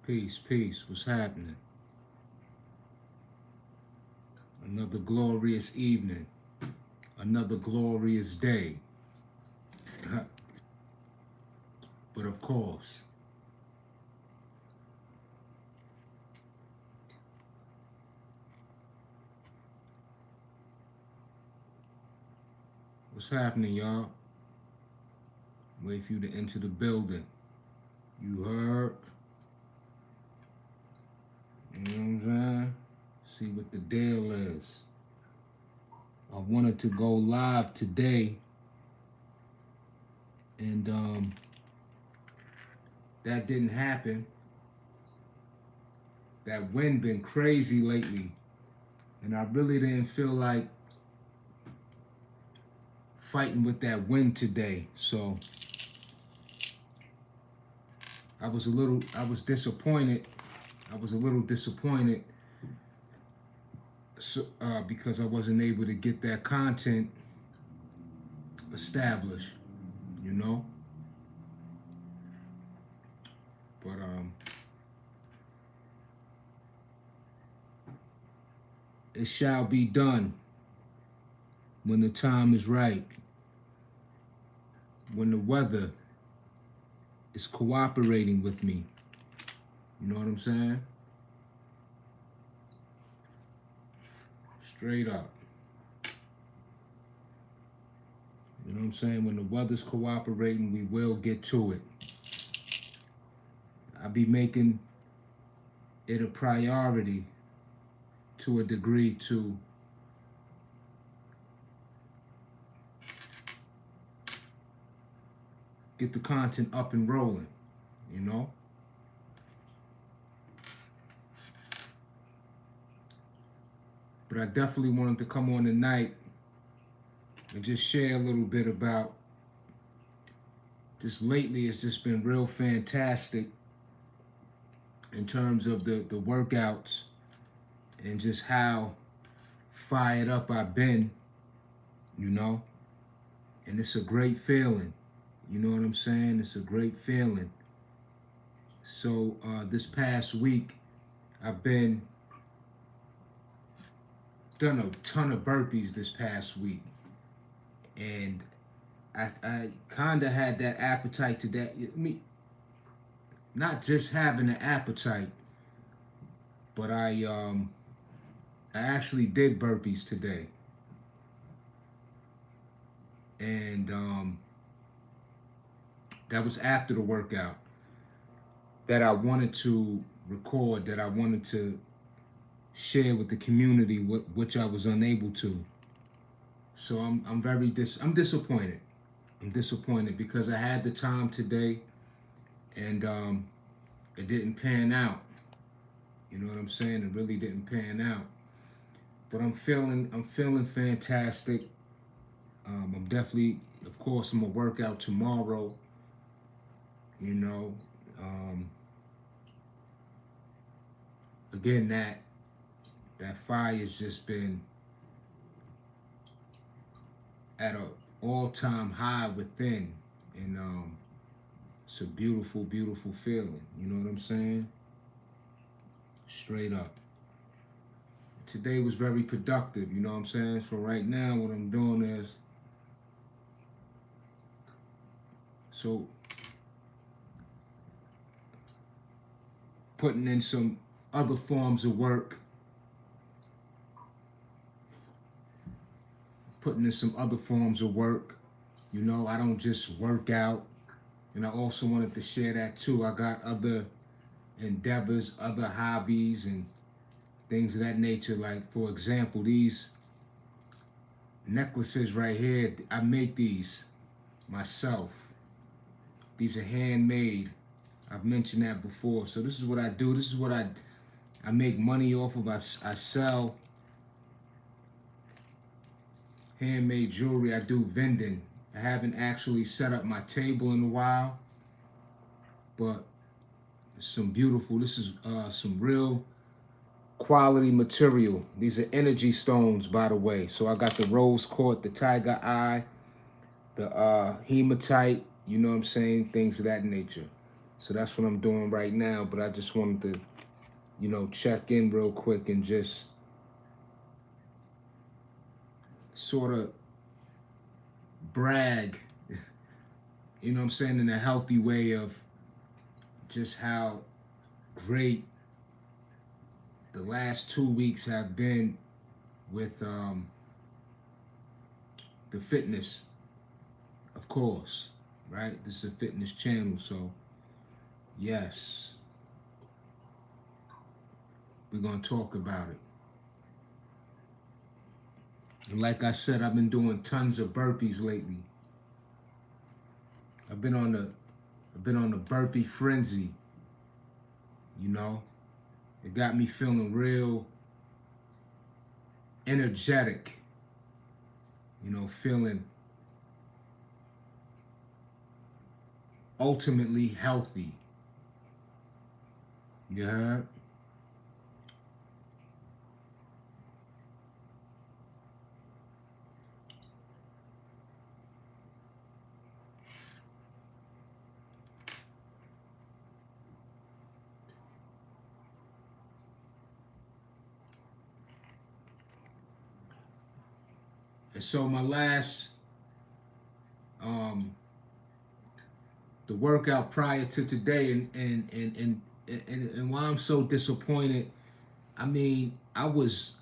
Peace, peace. What's happening? Another glorious evening. Another glorious day. But of course, what's happening, y'all? Wait for you to enter the building. You heard? You know what I'm saying? See what the deal is. I wanted to go live today, and that didn't happen. That wind been crazy lately, and I really didn't feel like fighting with that wind today. So I was disappointed. I was a little disappointed because I wasn't able to get that content established, you know. But it shall be done when the time is right, when the weather is cooperating with me. You know what I'm saying? Straight up. You know what I'm saying? When the weather's cooperating, we will get to it. I'll be making it a priority to a degree to get the content up and rolling, you know? But I definitely wanted to come on tonight and just share a little bit about just lately. It's just been real fantastic in terms of the workouts and just how fired up I've been, you know? And it's a great feeling. You know what I'm saying? It's a great feeling. So this past week, I've been done a ton of burpees this past week, and I kind of had that appetite to that. Not just having an appetite, but I actually did burpees today, and that was after the workout that I wanted to record, that I wanted to share with the community, which I was unable to. So I'm disappointed. I'm disappointed because I had the time today, and it didn't pan out. You know what I'm saying? It really didn't pan out. But I'm feeling fantastic. I'm definitely, of course, I'm gonna work out tomorrow. You know, um, again, that fire has just been at an all-time high within, and it's a beautiful, beautiful feeling. You know what I'm saying? Straight up. Today was very productive. You know what I'm saying? So right now, what I'm doing is so putting in some other forms of work, putting in some other forms of work. You know, I don't just work out. And I also wanted to share that too. I got other endeavors, other hobbies, and things of that nature. Like, for example, these necklaces right here, I make these myself. These are handmade. I've mentioned that before. So this is what I do. This is what I make money off of. I sell handmade jewelry. I do vending. I haven't actually set up my table in a while, but some beautiful, this is some real quality material. These are energy stones, by the way. So I got the rose quartz, the tiger eye, the hematite, you know what I'm saying, things of that nature. So that's what I'm doing right now. But I just wanted to, check in real quick and just sort of brag, you know what I'm saying, in a healthy way of just how great the last 2 weeks have been with the fitness, of course, right? This is a fitness channel, so yes, we're gonna talk about it. And like I said, I've been doing tons of burpees lately. I've been on the burpee frenzy, you know. It got me feeling real energetic, feeling ultimately healthy. You heard? And so my last um the workout prior to today, and why I'm so disappointed, I mean, I was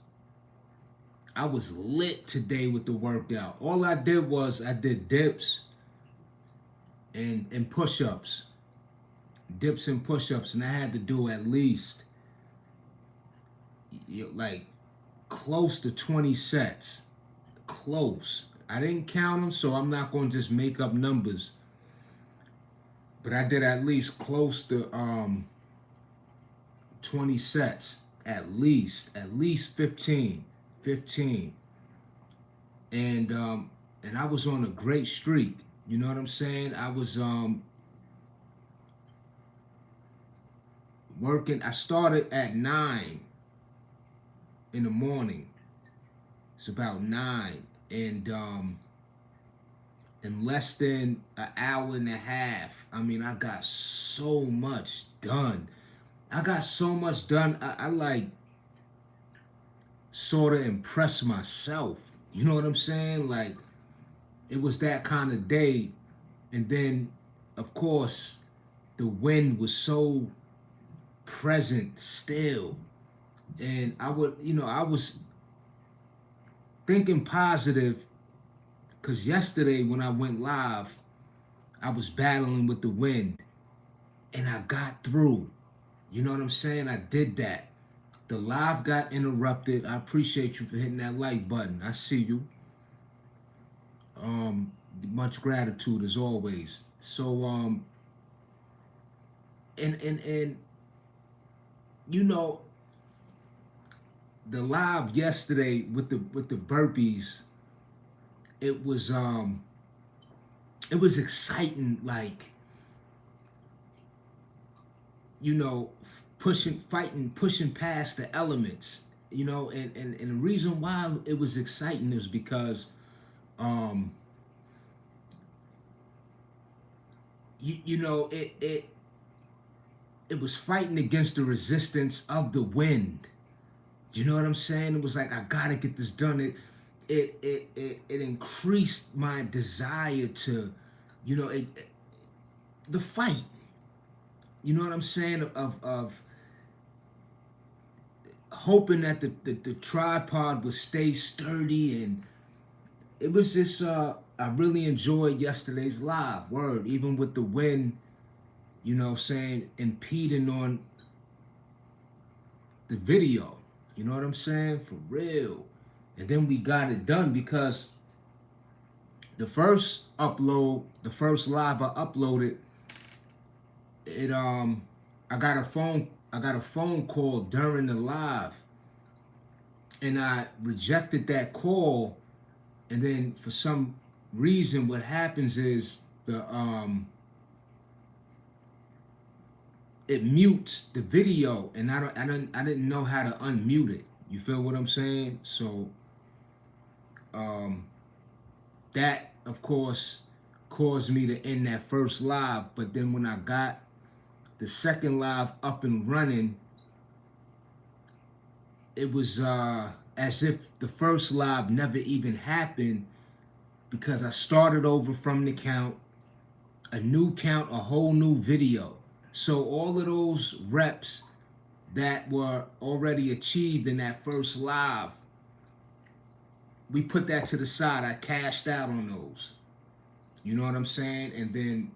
lit today with the workout. All I did was I did dips and push-ups. Dips and push-ups, and I had to do at least like close to 20 sets. Close. I didn't count them, so I'm not going to just make up numbers. But I did at least close to 20 sets. At least 15. And I was on a great streak. You know what I'm saying? I was working. I started at 9 in the morning. It's about 9, and in less than an hour and a half, I mean, I got so much done. I like sort of impressed myself. You know what I'm saying? Like, it was that kind of day. And then, of course, the wind was so present still. And I was thinking positive because yesterday when I went live, I was battling with the wind and I got through. You know what I'm saying? I did that. The live got interrupted. I appreciate you for hitting that like button. I see you. Um, Much gratitude as always. So and you know the live yesterday with the burpees, it was exciting, like, pushing past the elements, and the reason why it was exciting is because um it was fighting against the resistance of the wind. You know what I'm saying? It was like, I gotta get this done. It increased my desire to, the fight. You know what I'm saying? Of hoping that the tripod would stay sturdy, and it was just I really enjoyed yesterday's live word, even with the wind, saying, impeding on the video. You know what I'm saying? For real. And then we got it done because the first live I uploaded, it I got a phone call during the live, and I rejected that call, and then for some reason what happens is the it mutes the video, and I didn't know how to unmute it. You feel what I'm saying? So that of course caused me to end that first live. But then when I got the second live up and running, it was as if the first live never even happened, because I started over from the count, a new count, a whole new video. So all of those reps that were already achieved in that first live, we put that to the side. I cashed out on those. You know what I'm saying? And then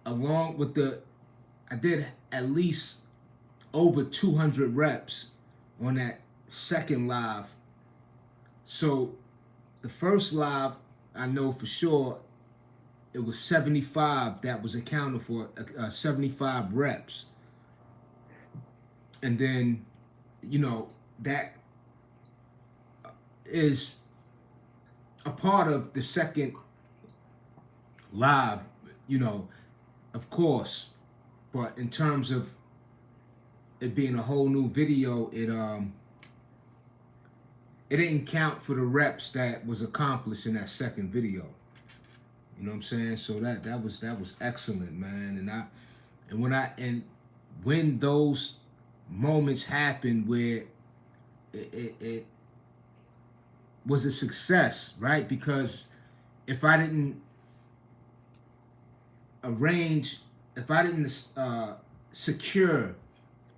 along with I did at least over 200 reps on that second live. So the first live, I know for sure, it was 75 that was accounted for, 75 reps. And then, you know, that is a part of the second live, you know, of course. But in terms of it being a whole new video, it didn't count for the reps that was accomplished in that second video. You know what I'm saying? So that was excellent, man. And when those moments happened where it was a success, right? Because if I didn't secure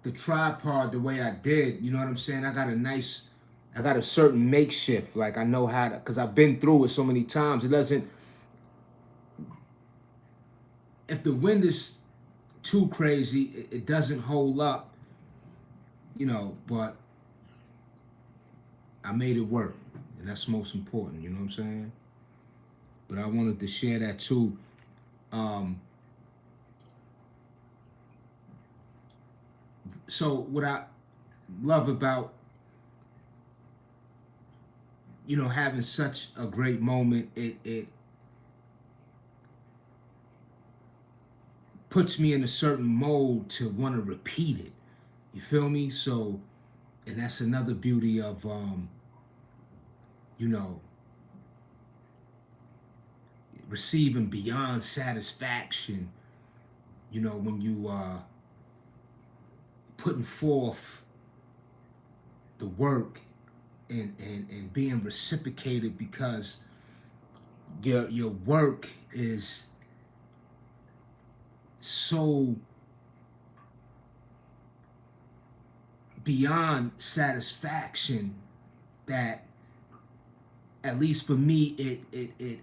the tripod the way I did, you know what I'm saying? I got a certain makeshift. Like, I know how to, because I've been through it so many times. If the wind is too crazy, it doesn't hold up, you know, but I made it work. And that's most important, you know what I'm saying? But I wanted to share that too. So what I love about, you know, having such a great moment, it puts me in a certain mode to want to repeat it. You feel me? So, and that's another beauty of, you know, receiving beyond satisfaction, you know, when you putting forth the work and being reciprocated, because your work is so beyond satisfaction that, at least for me, it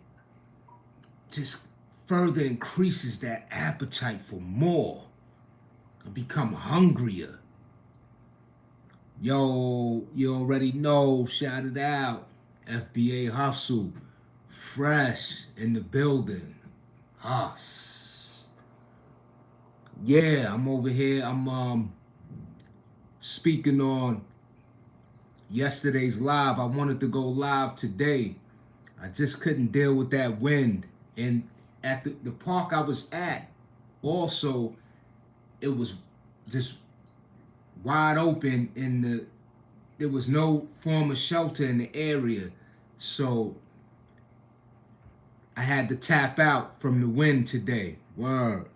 just further increases that appetite for more. I become hungrier. Yo, you already know, shout it out. FBA Hustle, fresh in the building. Us. Yeah, I'm over here. I'm speaking on yesterday's live. I wanted to go live today. I just couldn't deal with that wind. And at the park I was at, also, it was just wide open, and there was no form of shelter in the area. So I had to tap out from the wind today. Word.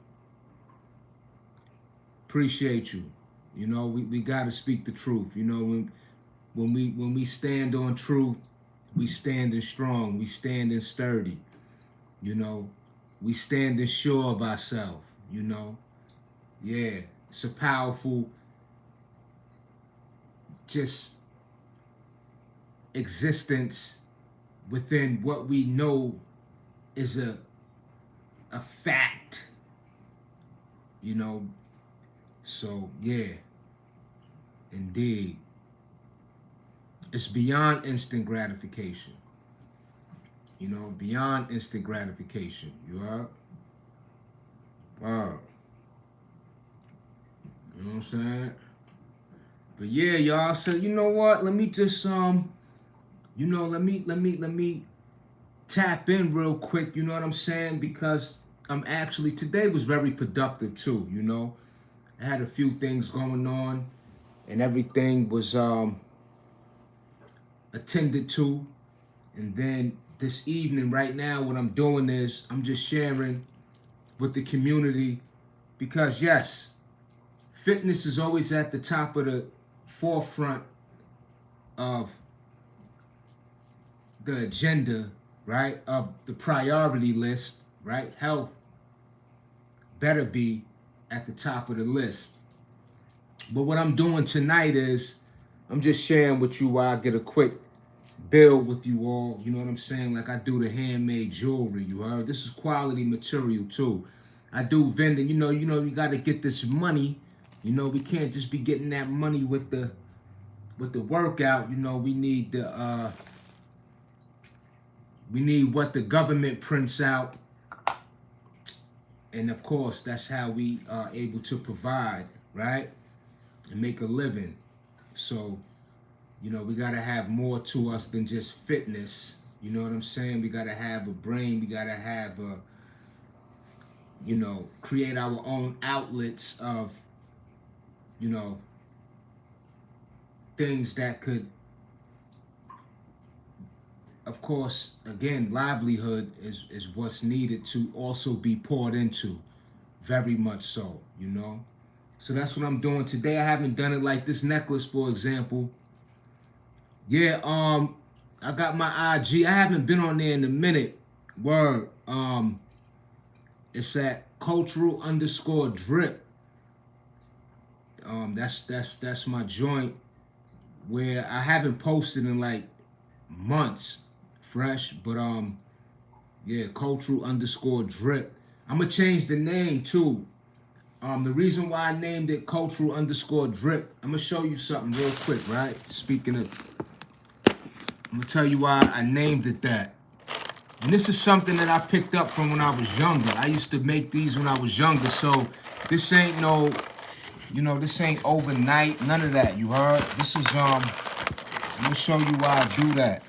Appreciate you. You know, we gotta speak the truth. You know, when we stand on truth, we standing strong, we standing sturdy. You know, we standing sure of ourselves, you know. Yeah, it's a powerful just existence within what we know is a fact, you know. So yeah, indeed, it's beyond instant gratification, you know, beyond instant gratification. You are, wow. You know what I'm saying? But yeah, y'all said, you know what? Let me just you know, let me tap in real quick. You know what I'm saying? Because I'm actually, today was very productive too. You know, I had a few things going on, and everything was attended to. And then this evening, right now, what I'm doing is I'm just sharing with the community Because yes, fitness is always at the top of the forefront of the agenda, right? Of the priority list, right? Health better be at the top of the list. But what I'm doing tonight is I'm just sharing with you why I get a quick build with you all. You know what I'm saying? Like I do the handmade jewelry, you heard? This is quality material too. I do vending, you got to get this money. We can't just be getting that money with the workout. We need what the government prints out. And of course, that's how we are able to provide, right? And make a living. So, we got to have more to us than just fitness. You know what I'm saying? We got to have a brain. We got to have create our own outlets of, things that could, of course, again, livelihood is what's needed to also be poured into. Very much so, So that's what I'm doing today. I haven't done it like this necklace, for example. Yeah, I got my IG. I haven't been on there in a minute. Word. It's at cultural_drip. That's my joint where I haven't posted in like months fresh, but yeah, cultural_drip. I'm gonna change the name too. The reason why I named it cultural_drip, I'm gonna show you something real quick, right? Speaking of, I'm gonna tell you why I named it that. And this is something that I picked up from when I was younger. I used to make these when I was younger, so this ain't no, this ain't overnight, none of that, you heard? This is, I'm gonna show you why I do that.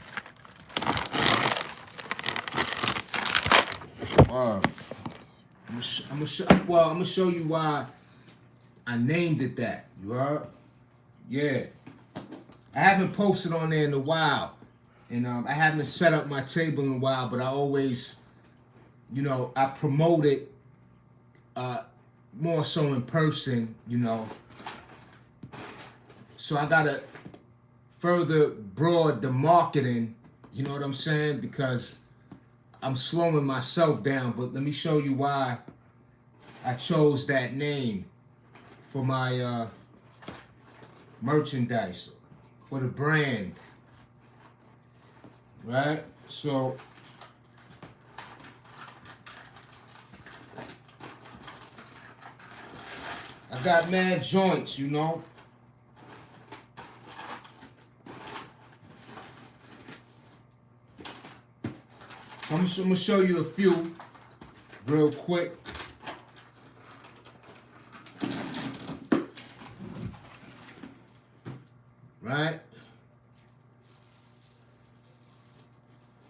I'm gonna show you why I named it that, you heard? Yeah. I haven't posted on there in a while. And I haven't set up my table in a while, but I always, I promote it more so in person, So I gotta further broad the marketing, you know what I'm saying? Because I'm slowing myself down, but let me show you why I chose that name for my merchandise, for the brand. Right? So I got mad joints, I'm gonna show you a few real quick. Right?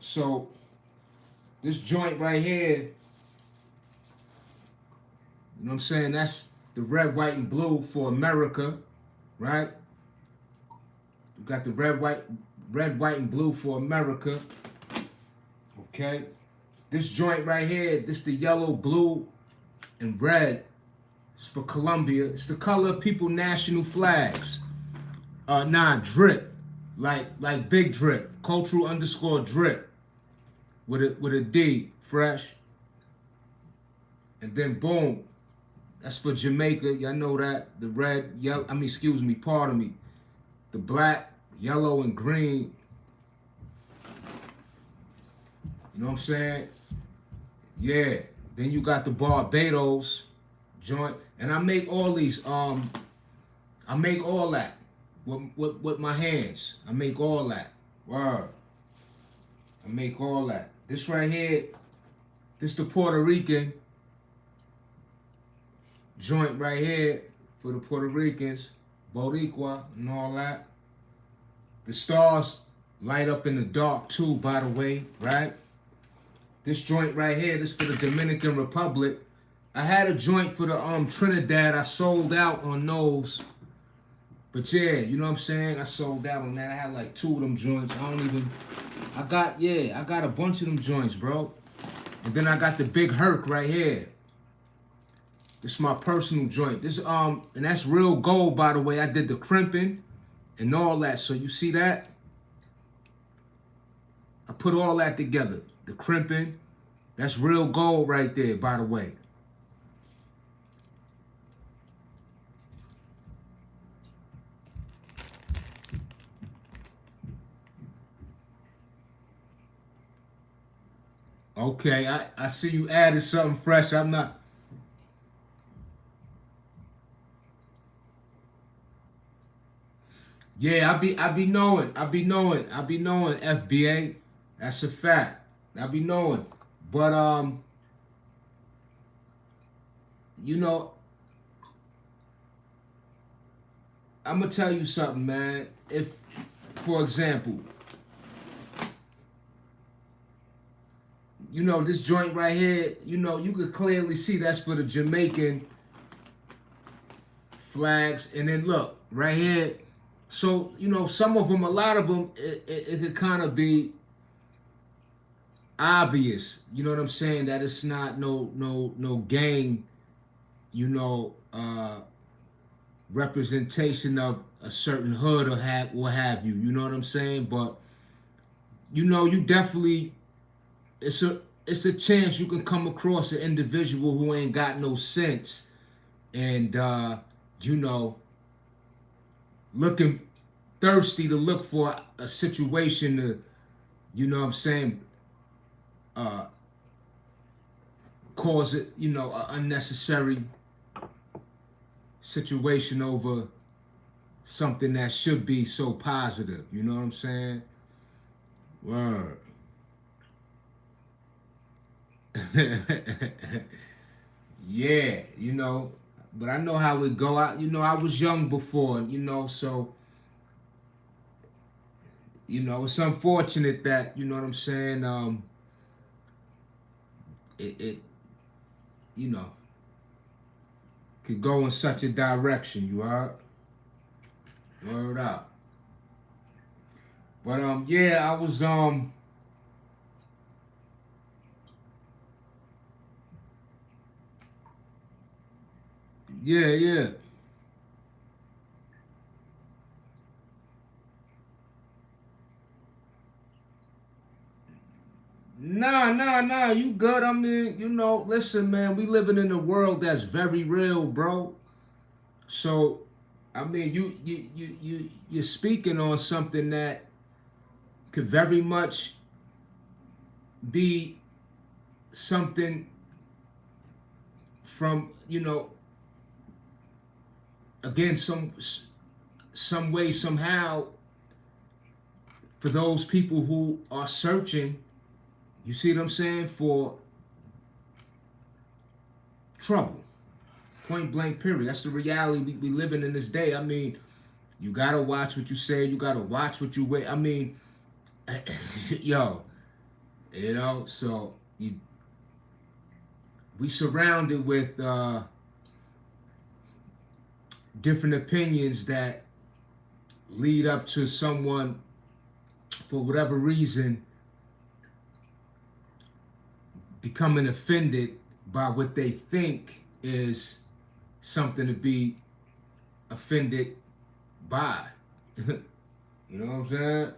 So this joint right here, you know what I'm saying? That's the red, white, and blue for America, right? You got the red, white, and blue for America. Okay. This joint right here, this the yellow, blue, and red. It's for Colombia. It's the color of people national flags. Drip. Like Big Drip. Cultural_drip. With a D, fresh. And then boom. That's for Jamaica. Y'all know that. The red, yellow, pardon me. The black, yellow, and green. You know what I'm saying? Yeah. Then you got the Barbados joint. And I make all these, I make all that with my hands. I make all that. Word. I make all that. This right here, this the Puerto Rican joint right here for the Puerto Ricans, Boricua and all that. The stars light up in the dark too, by the way, right? This joint right here, this for the Dominican Republic. I had a joint for the Trinidad. I sold out on those. But yeah, you know what I'm saying? I sold out on that. I had like 2 of them joints. I got a bunch of them joints, bro. And then I got the Big Herc right here. This is my personal joint. This and that's real gold, by the way. I did the crimping and all that. So you see that? I put all that together. The crimping, that's real gold right there, by the way. Okay, I see you added something fresh. I'm not. Yeah, I be knowing FBA. That's a fact. I be knowing. But you know, I'm gonna tell you something, man. If, for example, you know, this joint right here, you know, you could clearly see that's for the Jamaican flags. And then look, right here. So, you know, some of them, a lot of them, it could kind of be obvious, you know what I'm saying, that it's not no gang, you know, representation of a certain hood or have you know what I'm saying? But you know, you definitely, it's a chance you can come across an individual who ain't got no sense and you know, looking thirsty to look for a situation to, you know what I'm saying, cause it, you know, an unnecessary situation over something that should be so positive. You know what I'm saying? Word. Yeah, you know, but I know how it go. You know, I was young before, you know, so you know, it's unfortunate that, you know what I'm saying, it you know, could go in such a direction, you heard? Word up. But yeah, I was yeah. Nah, you good. I mean, you know, listen, man, we living in a world that's very real, bro. So, I mean, you're speaking on something that could very much be something from, you know, again, some way, somehow, for those people who are searching, you see what I'm saying, for trouble. Point blank, period. That's the reality we living in this day. I mean, you gotta watch what you say. You gotta watch what you wear. I mean, yo, you know. So we surrounded with different opinions that lead up to someone, for whatever reason, becoming offended by what they think is something to be offended by. You know what I'm saying?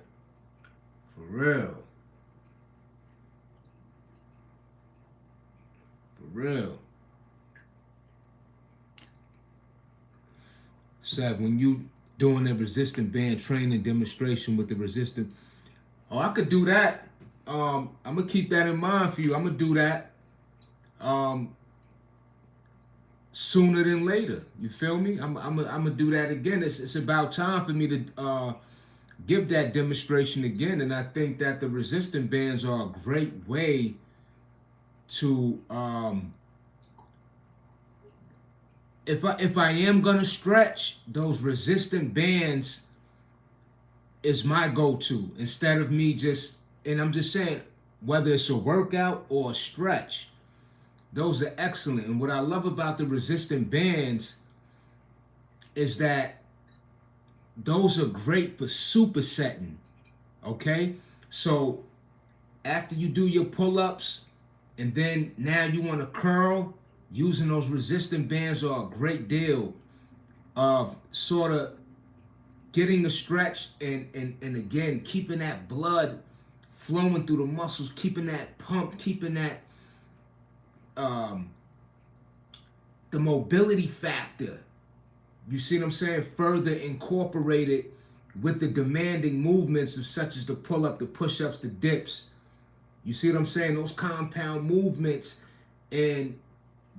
For real. For real. Said when you doing a resistant band training demonstration with the resistant, oh, I could do that. I'm gonna keep that in mind for you. I'm gonna do that um, sooner than later. You feel me? I'm gonna do that again. It's about time for me to give that demonstration again. And I think that the resistant bands are a great way to if I am gonna stretch, those resistant bands is my go-to instead of me just, and I'm just saying, whether it's a workout or a stretch, those are excellent. And what I love about the resistant bands is that those are great for supersetting. Okay, so after you do your pull-ups and then now you want to curl, Using those resistant bands are a great deal of sort of getting the stretch and again keeping that blood flowing through the muscles, keeping that pump, keeping that um, the mobility factor. You see what I'm saying? Further incorporated with the demanding movements of such as the pull-up, the push-ups, the dips. You see what I'm saying? Those compound movements, and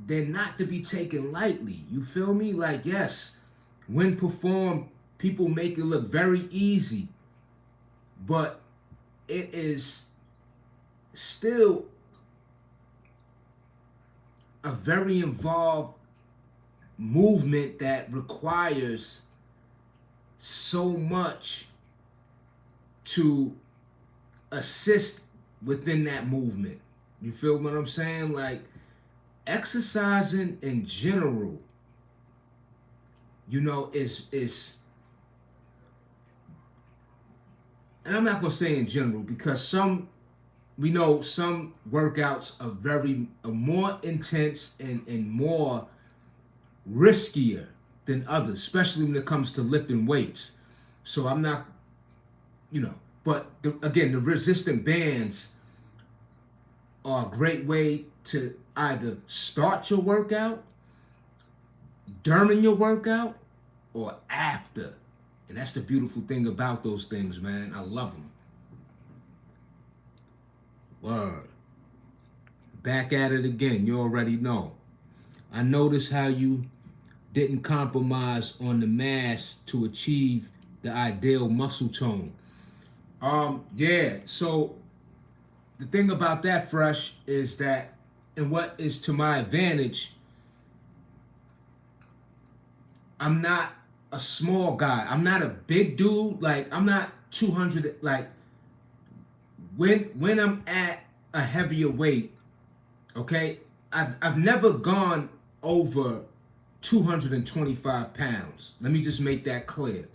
they're not to be taken lightly. You feel me? Like, yes, when performed, people make it look very easy, but it is still a very involved movement that requires so much to assist within that movement. You feel what I'm saying? Like, exercising in general, is and I'm not gonna say in general because we know some workouts are more intense and more riskier than others, especially when it comes to lifting weights. So I'm not, but again, the resistant bands are a great way to either start your workout, during your workout, or after. And that's the beautiful thing about those things, man. I love them. Word. Back at it again. You already know. I noticed how you didn't compromise on the mass to achieve the ideal muscle tone. Yeah. So the thing about that, Fresh, is that, and what is to my advantage, I'm not a small guy. I'm not a big dude. Like, I'm not 200. Like, when I'm at a heavier weight, okay, I've never gone over 225 pounds. Let me just make that clear.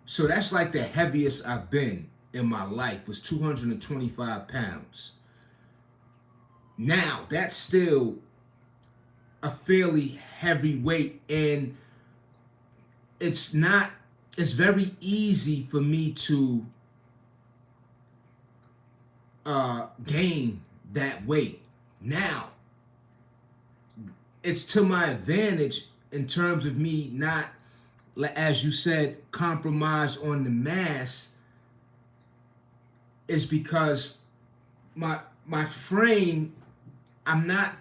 So that's like the heaviest I've been in my life was 225 pounds. Now, that's still a fairly heavy weight, and it's very easy for me to gain that weight. Now, it's to my advantage in terms of me not, as you said, compromise on the mass, is because my frame, I'm not.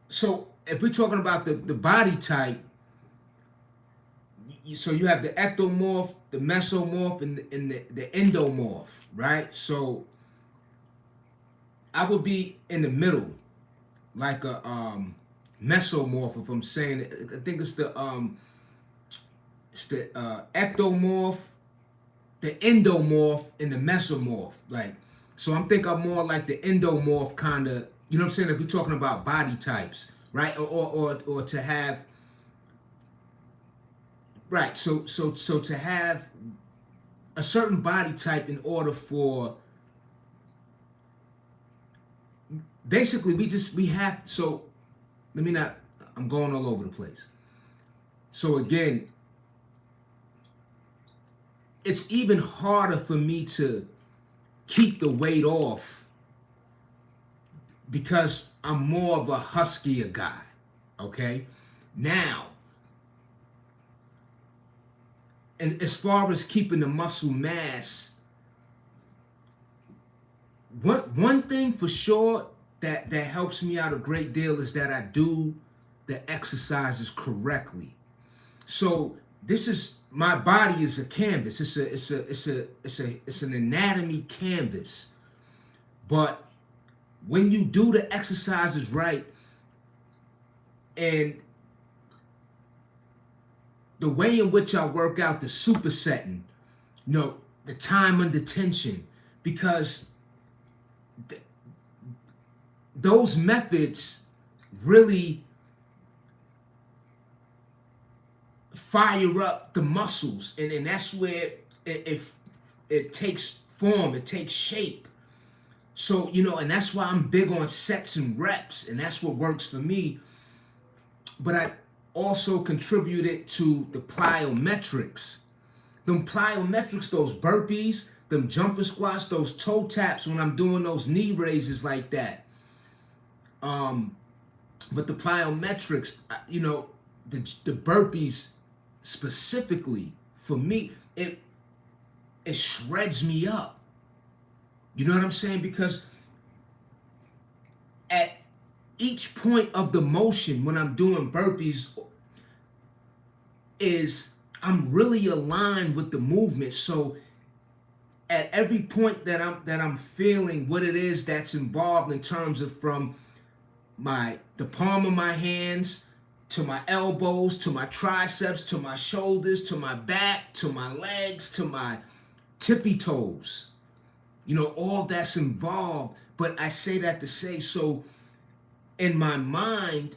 So if we're talking about the body type, so you have the ectomorph, the mesomorph, and the endomorph, right? So I would be in the middle, like a mesomorph, if I'm saying it. I think it's the ectomorph, the endomorph, and the mesomorph. Like, so I'm more like the endomorph kind of. You know what I'm saying? If we're talking about body types, right? Or to have. Right, so to have a certain body type in order for, basically we have, so let me not, I'm going all over the place. So again, it's even harder for me to keep the weight off because I'm more of a huskier guy, okay? Now, and as far as keeping the muscle mass, one thing for sure that helps me out a great deal is that I do the exercises correctly. So this is, my body is a canvas. It's an anatomy canvas. But when you do the exercises right, and the way in which I work out the supersetting, the time under tension, because those methods really fire up the muscles, and that's where it takes form, it takes shape. So, and that's why I'm big on sets and reps, and that's what works for me. But I also contributed to the plyometrics. Them plyometrics, those burpees, them jumping squats, those toe taps when I'm doing those knee raises like that. But the plyometrics, the burpees specifically for me, it shreds me up. You know what I'm saying? Because at each point of the motion when I'm doing burpees is I'm really aligned with the movement. So at every point that I'm feeling what it is that's involved in terms of from the palm of my hands to my elbows to my triceps to my shoulders to my back to my legs to my tippy toes, all that's involved. But I say that to say, so in my mind,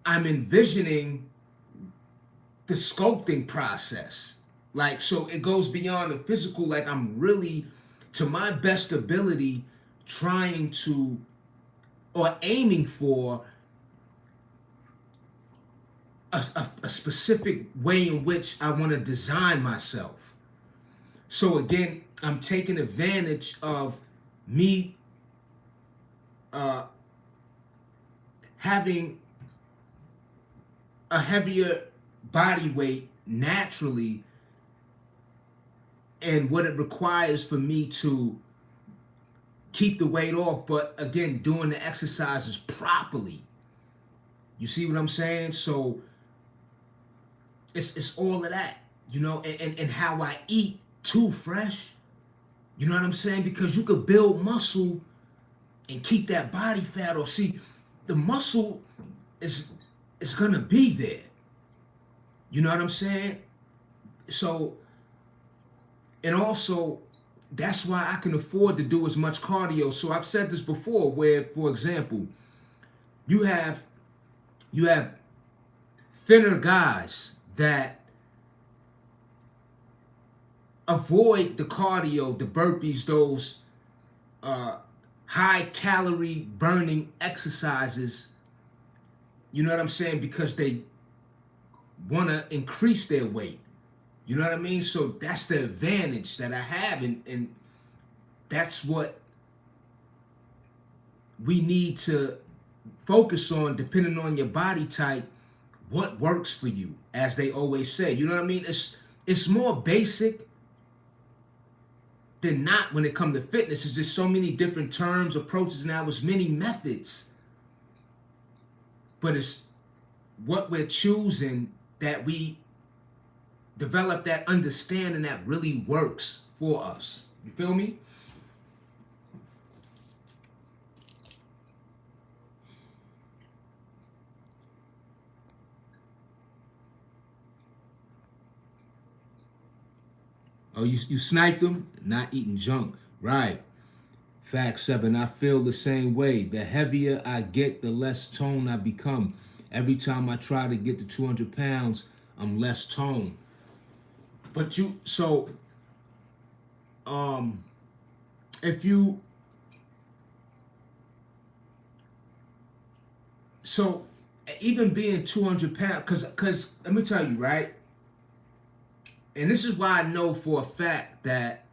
I'm envisioning the sculpting process. Like, so it goes beyond the physical. Like, I'm really, to my best ability, trying to, or aiming for a specific way in which I want to design myself. So again, I'm taking advantage of me having a heavier body weight naturally, and what it requires for me to keep the weight off, but again, doing the exercises properly. You see what I'm saying? So it's all of that, and how I eat too, Fresh. You know what I'm saying? Because you could build muscle and keep that body fat off. See, the muscle is gonna be there. You know what I'm saying? So, and also, that's why I can afford to do as much cardio. So I've said this before, where, for example, you have thinner guys that avoid the cardio, the burpees, those high calorie burning exercises. You know what I'm saying? Because they want to increase their weight. You know what I mean? So that's the advantage that I have, and that's what we need to focus on, depending on your body type, what works for you, as they always say. You know what I mean? It's more basic than not when it comes to fitness. It's just so many different terms, approaches, now there's many methods. But it's what we're choosing that we develop that understanding that really works for us. You feel me? Oh, you sniped them? Not eating junk. Right. Fact 7, I feel the same way. The heavier I get, the less toned I become. Every time I try to get to 200 pounds, I'm less toned. But if you, so even being 200 pounds, because let me tell you, right? And this is why I know for a fact that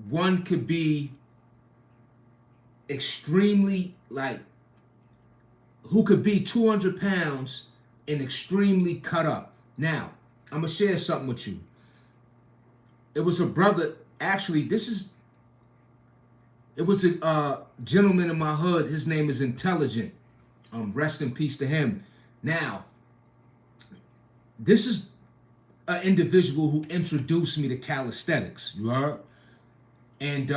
one could be extremely, like, who could be 200 pounds and extremely cut up. Now, I'm going to share something with you. It was a brother, actually, it was a gentleman in my hood. His name is Intelligent. Rest in peace to him. Now, this is an individual who introduced me to calisthenics. You heard? And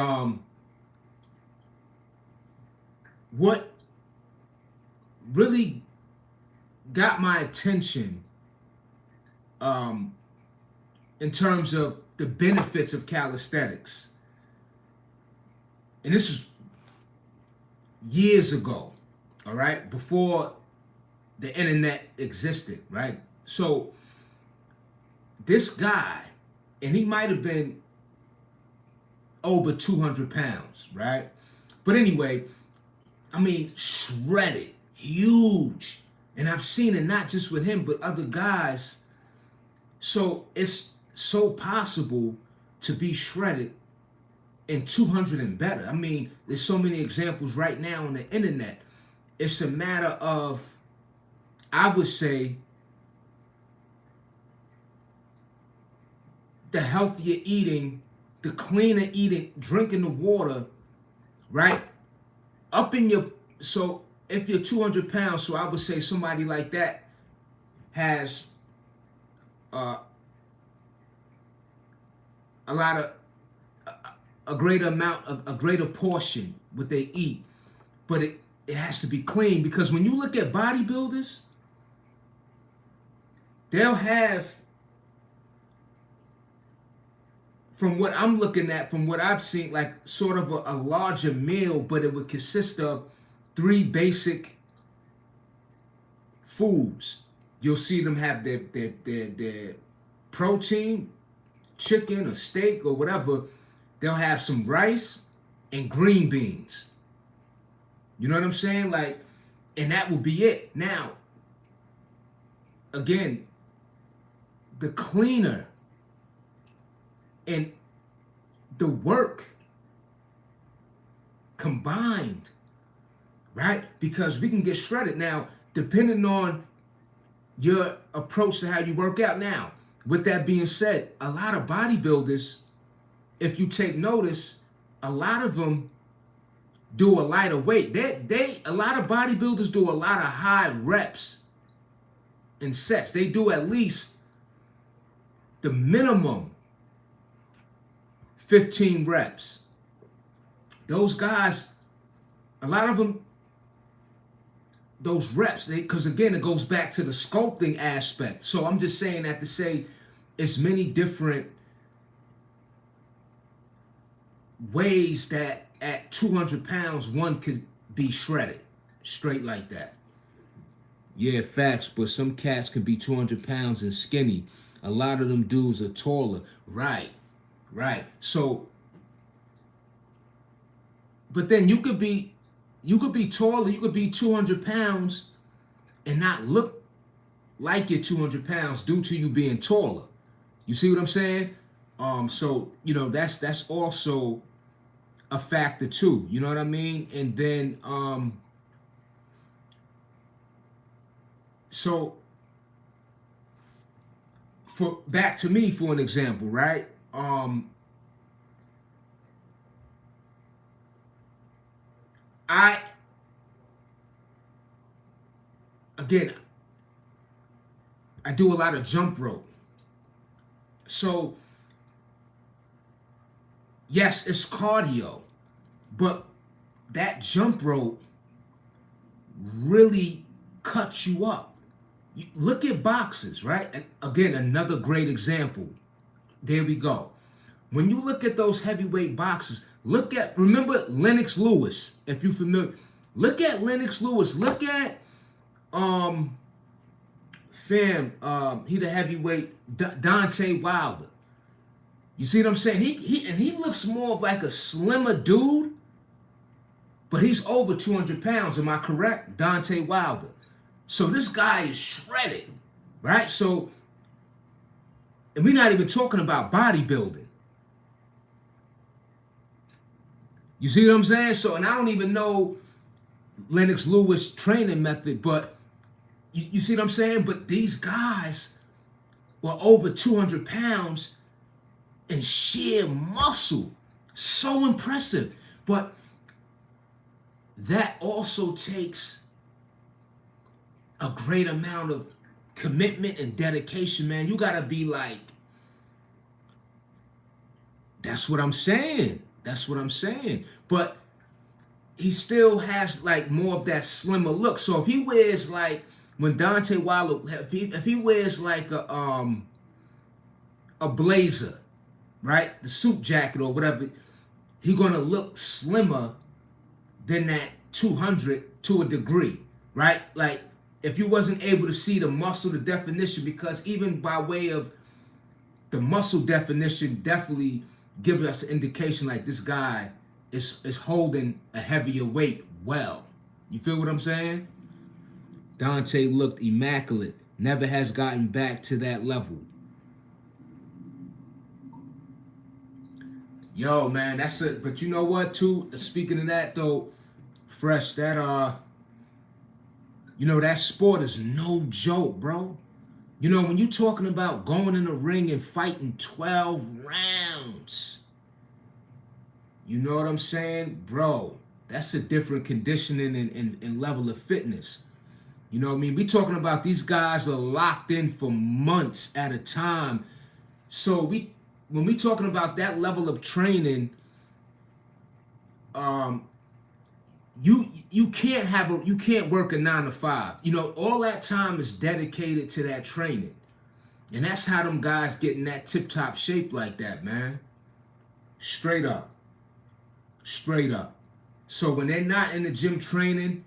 what really got my attention in terms of the benefits of calisthenics, and this is years ago, all right, before the internet existed, right? So this guy, and he might have been over 200 pounds, right? But anyway, I mean, shredded, huge. And I've seen it not just with him, but other guys. So it's so possible to be shredded and 200 and better. I mean, there's so many examples right now on the internet. It's a matter of, I would say, the healthier eating, the cleaner eating, drinking the water, right? Up in your, so if you're 200 pounds, so I would say somebody like that has a lot of, a greater amount, a greater portion what they eat, but it has to be clean, because when you look at bodybuilders, they'll have, from what I'm looking at, from what I've seen, like sort of a larger meal, but it would consist of 3 basic foods. You'll see them have their protein, chicken or steak or whatever. They'll have some rice and green beans. You know what I'm saying? Like, and that will be it. Now, again, the cleaner and the work combined, right? Because we can get shredded. Now, depending on your approach to how you work out. Now, with that being said, a lot of bodybuilders, if you take notice, a lot of them do a lighter weight. A lot of bodybuilders do a lot of high reps and sets. They do at least the minimum 15 reps. Those guys, a lot of them, those reps, because again, it goes back to the sculpting aspect. So I'm just saying that to say it's many different ways that at 200 pounds, one could be shredded straight like that. Yeah, facts, but some cats can be 200 pounds and skinny. A lot of them dudes are taller. Right. So, but then you could be taller, you could be 200 pounds and not look like you're 200 pounds due to you being taller. You see what I'm saying? So, you know, that's also a factor too. You know what I mean? And then, so back to me for an example, right? I do a lot of jump rope. So yes, it's cardio, but that jump rope really cuts you up. Look at boxers, right? And again, another great example. There we go. When you look at those heavyweight boxers, remember Lennox Lewis, if you're familiar. Look at Lennox Lewis. Look at he the heavyweight Deontay Wilder. You see what I'm saying? He looks more of like a slimmer dude, but he's over 200 pounds. Am I correct? Deontay Wilder. So this guy is shredded, right? So, and we're not even talking about bodybuilding. You see what I'm saying? So, and I don't even know Lennox Lewis' training method, but you see what I'm saying? But these guys were over 200 pounds and sheer muscle. So impressive. But that also takes a great amount of commitment and dedication, man. You gotta be like, that's what I'm saying. But he still has like more of that slimmer look. So if he wears like, when Deontay Wilder, if he wears like a blazer, right? The suit jacket or whatever, he's gonna look slimmer than that 200 to a degree, right? Like, if you wasn't able to see the muscle, the definition, because even by way of the muscle definition, definitely give us an indication like this guy is holding a heavier weight well. You feel what I'm saying? Dante looked immaculate. Never has gotten back to that level. Yo, man, that's it. But you know what, too? Speaking of that, though, Fresh, that that sport is no joke, bro. You know, when you're talking about going in the ring and fighting 12 rounds, you know what I'm saying? Bro, that's a different conditioning and level of fitness. You know what I mean? We talking about these guys are locked in for months at a time. So when we talking about that level of training, you can't work a 9 to 5. You know, all that time is dedicated to that training. And that's how them guys get in that tip-top shape like that, man. Straight up. Straight up. So when they're not in the gym training,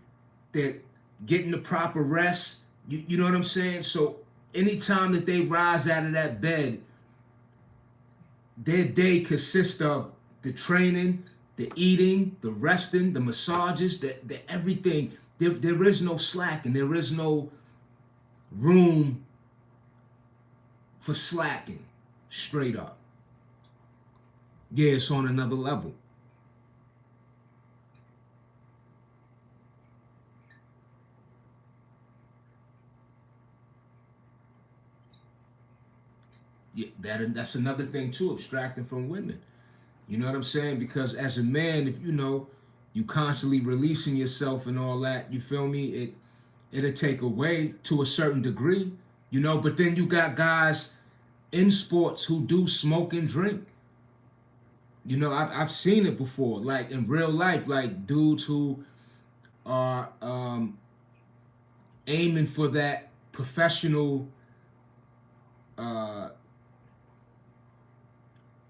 they're getting the proper rest. You know what I'm saying? So anytime that they rise out of that bed, their day consists of the training, the eating, the resting, the massages, the everything. There is no slack and there is no room for slacking. Straight up. Yeah, it's on another level. Yeah, that's another thing too, abstracting from women. You know what I'm saying? Because as a man, if you constantly releasing yourself and all that, you feel me? It'll take away to a certain degree, but then you got guys in sports who do smoke and drink. I've seen it before, like in real life, like dudes who are aiming for that professional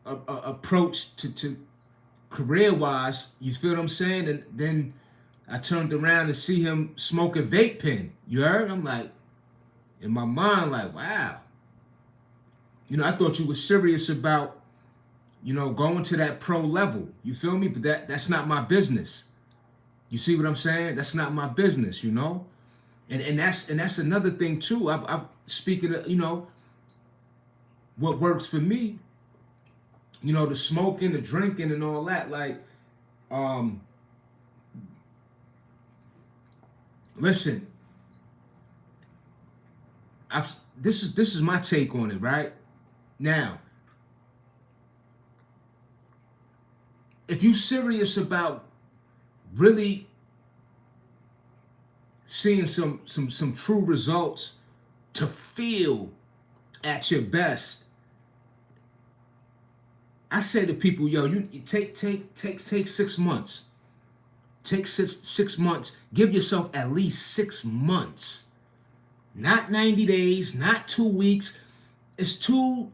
approach to career-wise. You feel what I'm saying? And then I turned around and see him smoke a vape pen. You heard? I'm like, in my mind, like, wow. I thought you were serious about, going to that pro level. You feel me? But that's not my business. You see what I'm saying? That's not my business, And that's another thing too. I'm speaking of, what works for me, the smoking, the drinking and all that. Like, listen, this is my take on it, right? Now, if you're serious about really seeing some true results to feel at your best, I say to people, yo, you take 6 months. Take six months. Give yourself at least 6 months. Not 90 days, not 2 weeks. It's too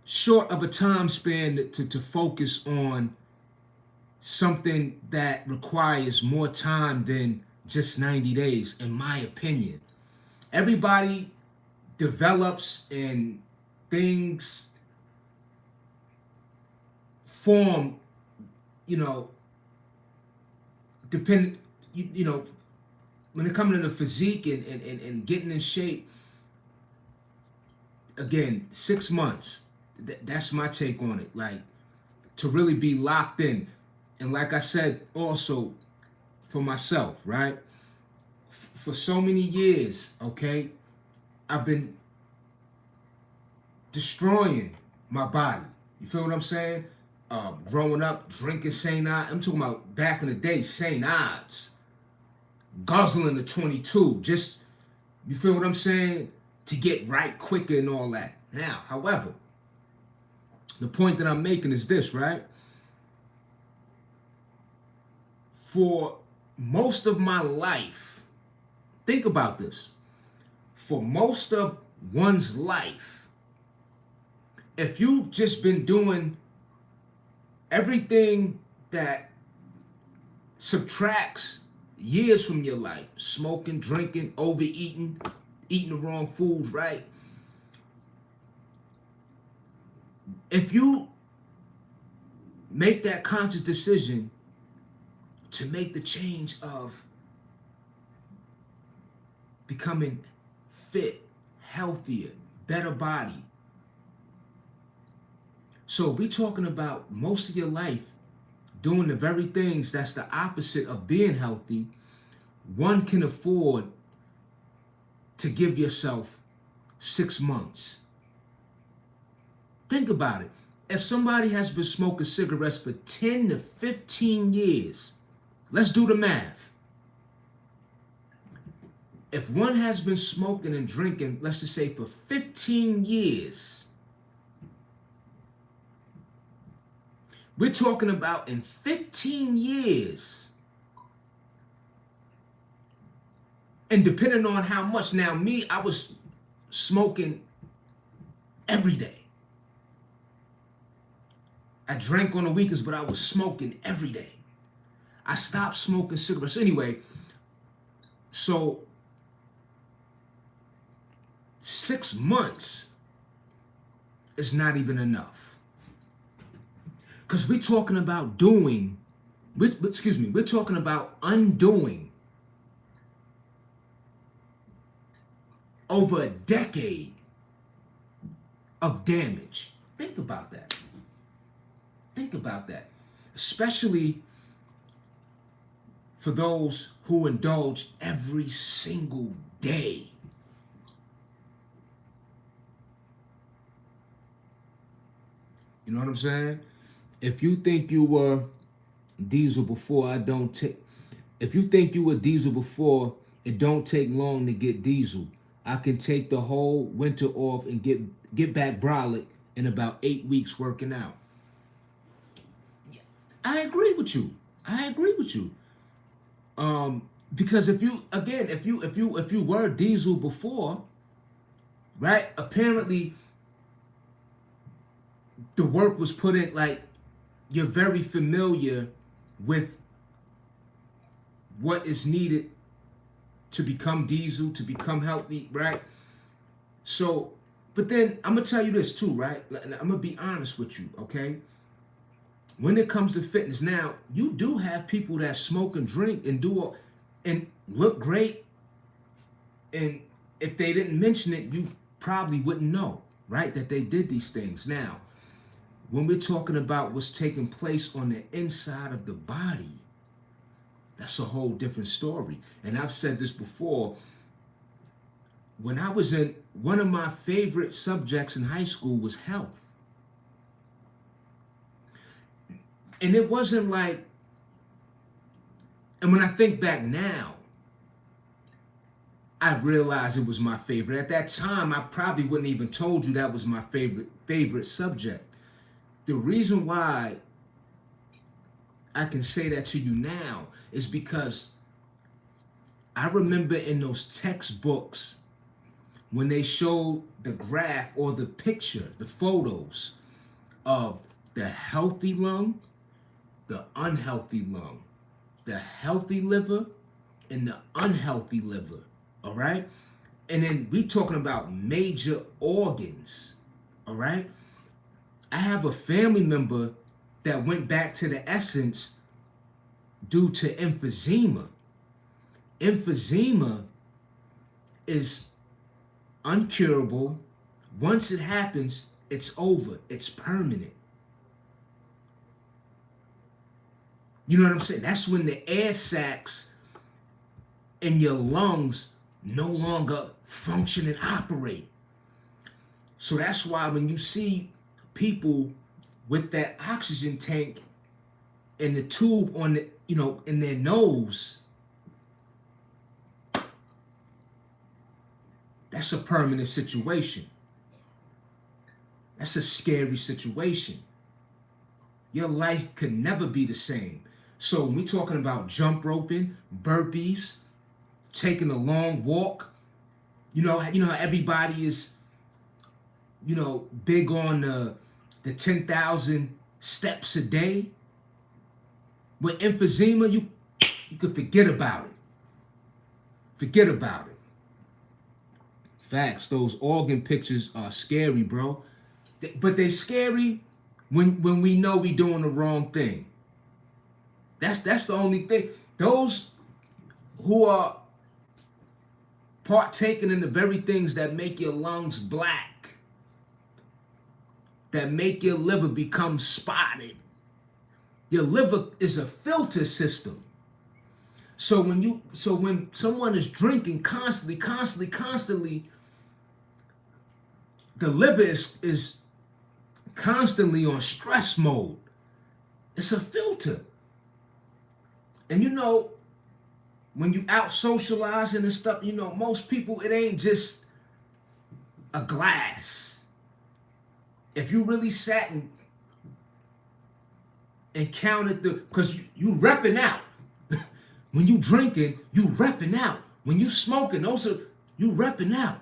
short of a time span to focus on something that requires more time than just 90 days, in my opinion. Everybody develops and things form, depend, when it comes to the physique and getting in shape, again, 6 months. That's my take on it. Like, to really be locked in. And like I said, also for myself, right? For so many years, okay, I've been destroying my body. You feel what I'm saying? Growing up, drinking St. Ides. I'm talking about back in the day, St. Ides. Guzzling the 22. Just, you feel what I'm saying? To get right quicker and all that. Now, however, the point that I'm making is this, right? For most of my life, think about this. For most of one's life, if you've just been doing everything that subtracts years from your life, smoking, drinking, overeating, eating the wrong foods, right? If you make that conscious decision to make the change of becoming fit, healthier, better body. So we're talking about most of your life doing the very things that's the opposite of being healthy. One can afford to give yourself 6 months. Think about it. If somebody has been smoking cigarettes for 10 to 15 years, let's do the math. If one has been smoking and drinking, let's just say for 15 years, we're talking about in 15 years, and depending on how much, now me, I was smoking every day. I drank on the weekends, but I was smoking every day. I stopped smoking cigarettes. Anyway, so 6 months is not even enough. Because we're talking about we're talking about undoing over a decade of damage. Think about that. Think about that. Especially for those who indulge every single day. You know what I'm saying? If you think you were diesel before, if you think you were diesel before, it don't take long to get diesel. I can take the whole winter off and get back brolic in about 8 weeks working out. I agree with you. Because if you were diesel before, right? Apparently the work was put in, like, you're very familiar with what is needed to become diesel, to become healthy, right? So, but then I'm gonna tell you this too, right? I'm gonna be honest with you, okay? When it comes to fitness, now you do have people that smoke and drink and and look great, and if they didn't mention it, you probably wouldn't know, right? That they did these things. Now, when we're talking about what's taking place on the inside of the body, that's a whole different story. And I've said this before. When I was in, one of my favorite subjects in high school was health. And it wasn't like, and when I think back now, I realized it was my favorite. At that time, I probably wouldn't even told you that was my favorite subject. The reason why I can say that to you now is because I remember in those textbooks when they showed the graph or the picture, the photos of the healthy lung, the unhealthy lung, the healthy liver, and the unhealthy liver, all right? And then we talking about major organs, all right? I have a family member that went back to the essence due to emphysema. Emphysema is uncurable. Once it happens, it's over. It's permanent. You know what I'm saying? That's when the air sacs in your lungs no longer function and operate. So that's why when you see people with that oxygen tank and the tube on the, in their nose, that's a permanent situation. That's a scary situation. Your life could never be the same. So when we're talking about jump roping, burpees, taking a long walk, you know how everybody is, big on the 10,000 steps a day. With emphysema, you could forget about it. Forget about it. Facts. Those organ pictures are scary, bro. But they're scary when we know we doing the wrong thing. That's the only thing. Those who are partaking in the very things that make your lungs black, that make your liver become spotted. Your liver is a filter system. So when someone is drinking constantly, the liver is constantly on stress mode. It's a filter. And when you out socializing and stuff, most people, it ain't just a glass. If you really sat and counted because you repping out. When you drinking, you repping out. When you smoking, you repping out.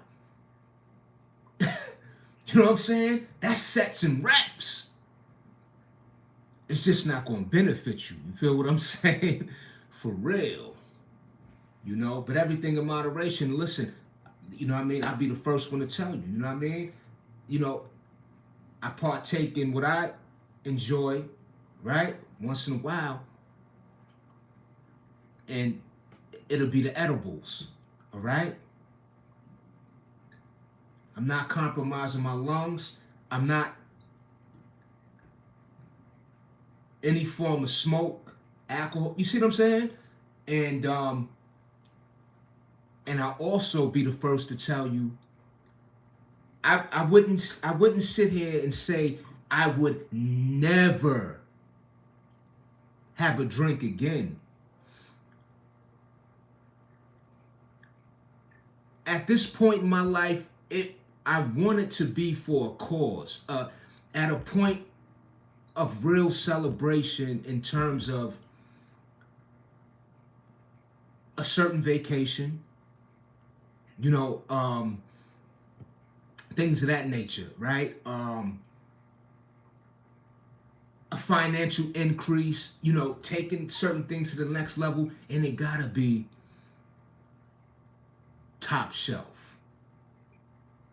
You know what I'm saying? That's sets and reps. It's just not going to benefit you. You feel what I'm saying? For real. But everything in moderation. Listen, I'll be the first one to tell you. You know what I mean? I partake in what I enjoy, right? Once in a while. And it'll be the edibles, all right? I'm not compromising my lungs. I'm not any form of smoke, alcohol. You see what I'm saying? And I'll also be the first to tell you, I wouldn't sit here and say I would never have a drink again. At this point in my life, I want it to be for a cause, at a point of real celebration in terms of a certain vacation, things of that nature, right? A financial increase, taking certain things to the next level, and it gotta be top shelf.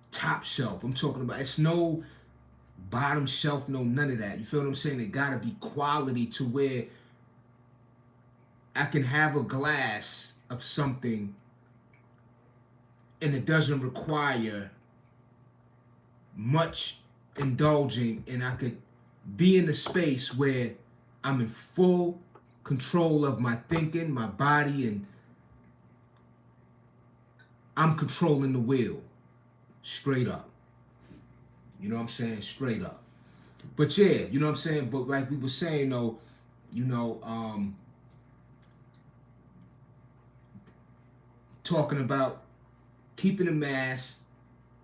Top shelf. I'm talking about, it's no bottom shelf, no none of that. You feel what I'm saying? It gotta be quality to where I can have a glass of something and it doesn't require much indulging, and I could be in a space where I'm in full control of my thinking, my body, and I'm controlling the wheel. Straight up. You know what I'm saying? Straight up. But yeah, you know what I'm saying? But like we were saying though, talking about keeping a mask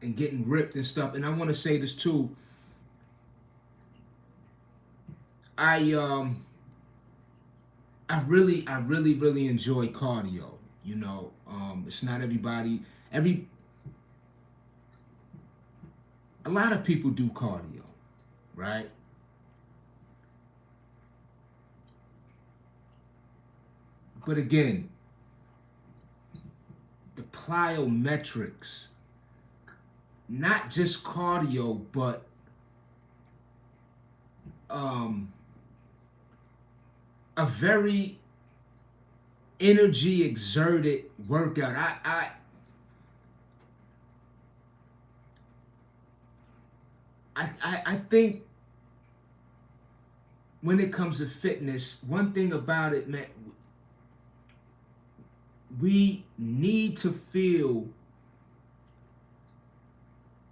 and getting ripped and stuff. And I want to say this too. I really enjoy cardio. It's not everybody. A lot of people do cardio, right? But again, the plyometrics, not just cardio, but a very energy exerted workout. I think when it comes to fitness, one thing about it, man, we need to feel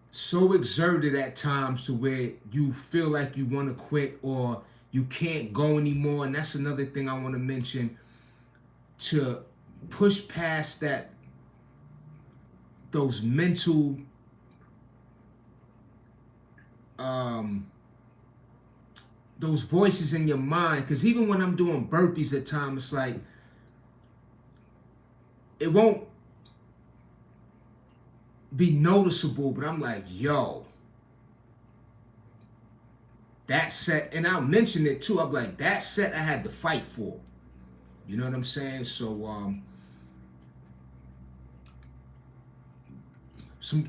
so exerted at times to where you feel like you want to quit or you can't go anymore. And that's another thing I want to mention, to push past those mental those voices in your mind. Because even when I'm doing burpees at times, it's like it won't be noticeable, but I'm like, yo, that set, and I'll mention it too, I'm like, that set I had to fight for. You know what I'm saying? So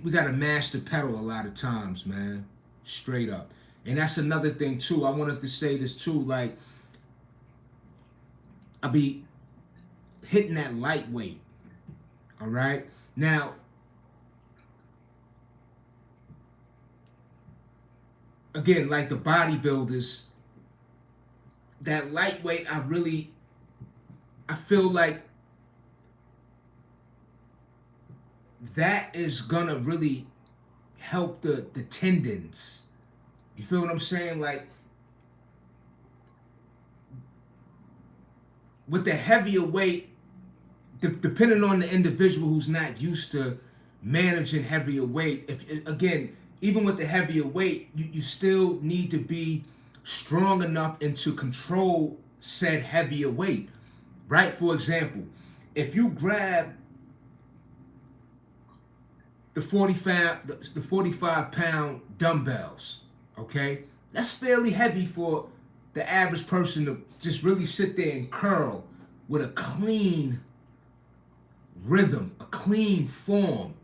we gotta mash the pedal a lot of times, man. Straight up. And that's another thing too. I wanted to say this too. Like, I be hitting that lightweight. All right. Now, again, like the bodybuilders, that lightweight, I feel like that is gonna really help the tendons. You feel what I'm saying? Like with the heavier weight, depending on the individual who's not used to managing heavier weight, if again, even with the heavier weight, you still need to be strong enough and to control said heavier weight, right? For example, if you grab the 45 pound dumbbells, okay, that's fairly heavy for the average person to just really sit there and curl with a clean rhythm, a clean form.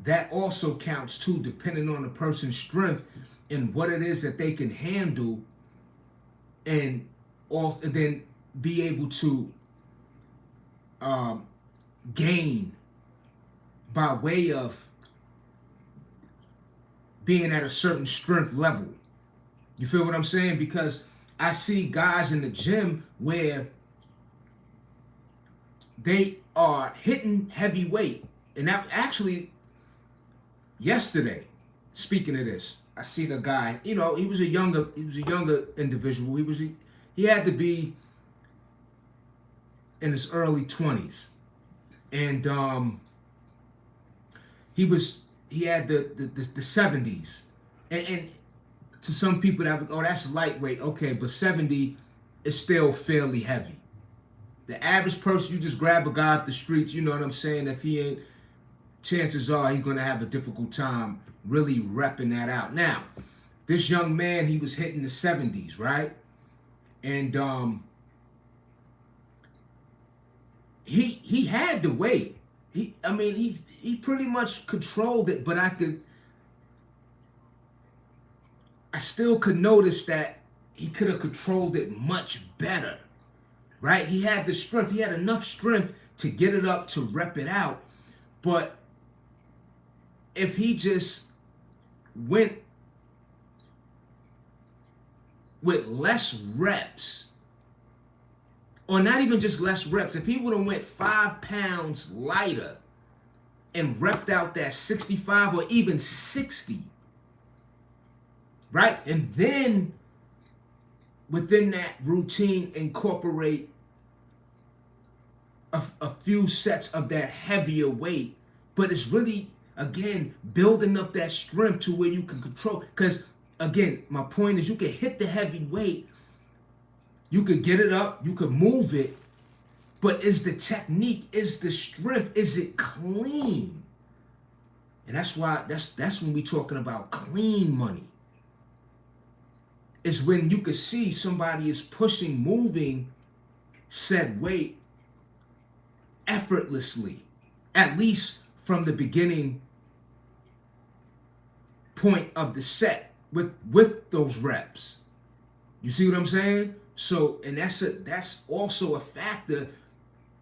That also counts too, depending on the person's strength and what it is that they can handle, and then be able to gain by way of being at a certain strength level. You feel what I'm saying? Because I see guys in the gym where they are hitting heavy weight. And that actually, yesterday, speaking of this, I seen a guy, he was a younger individual. He had to be in his early 20s. And he had the 70s. And to some people that would, that's lightweight. Okay, but 70 is still fairly heavy. The average person, you just grab a guy off the streets, you know what I'm saying? If he ain't, chances are he's gonna have a difficult time really repping that out. Now, this young man, he was hitting the 70s, right? And he had the weight. He pretty much controlled it, but I still could notice that he could have controlled it much better, right? He had the strength. He had enough strength to get it up, to rep it out. But if he just went with less reps, or not even just less reps, if he would have went 5 pounds lighter and repped out that 65 or even 60, right? And then within that routine, incorporate a few sets of that heavier weight. But it's really, again, building up that strength to where you can control. Because, again, my point is you can hit the heavy weight, you could get it up, you could move it, but is the technique, is the strength, is it clean? And that's why, that's when we talking about clean money. Is when you could see somebody is pushing, moving said weight effortlessly, at least from the beginning point of the set with those reps. You see what I'm saying? So, and that's also a factor.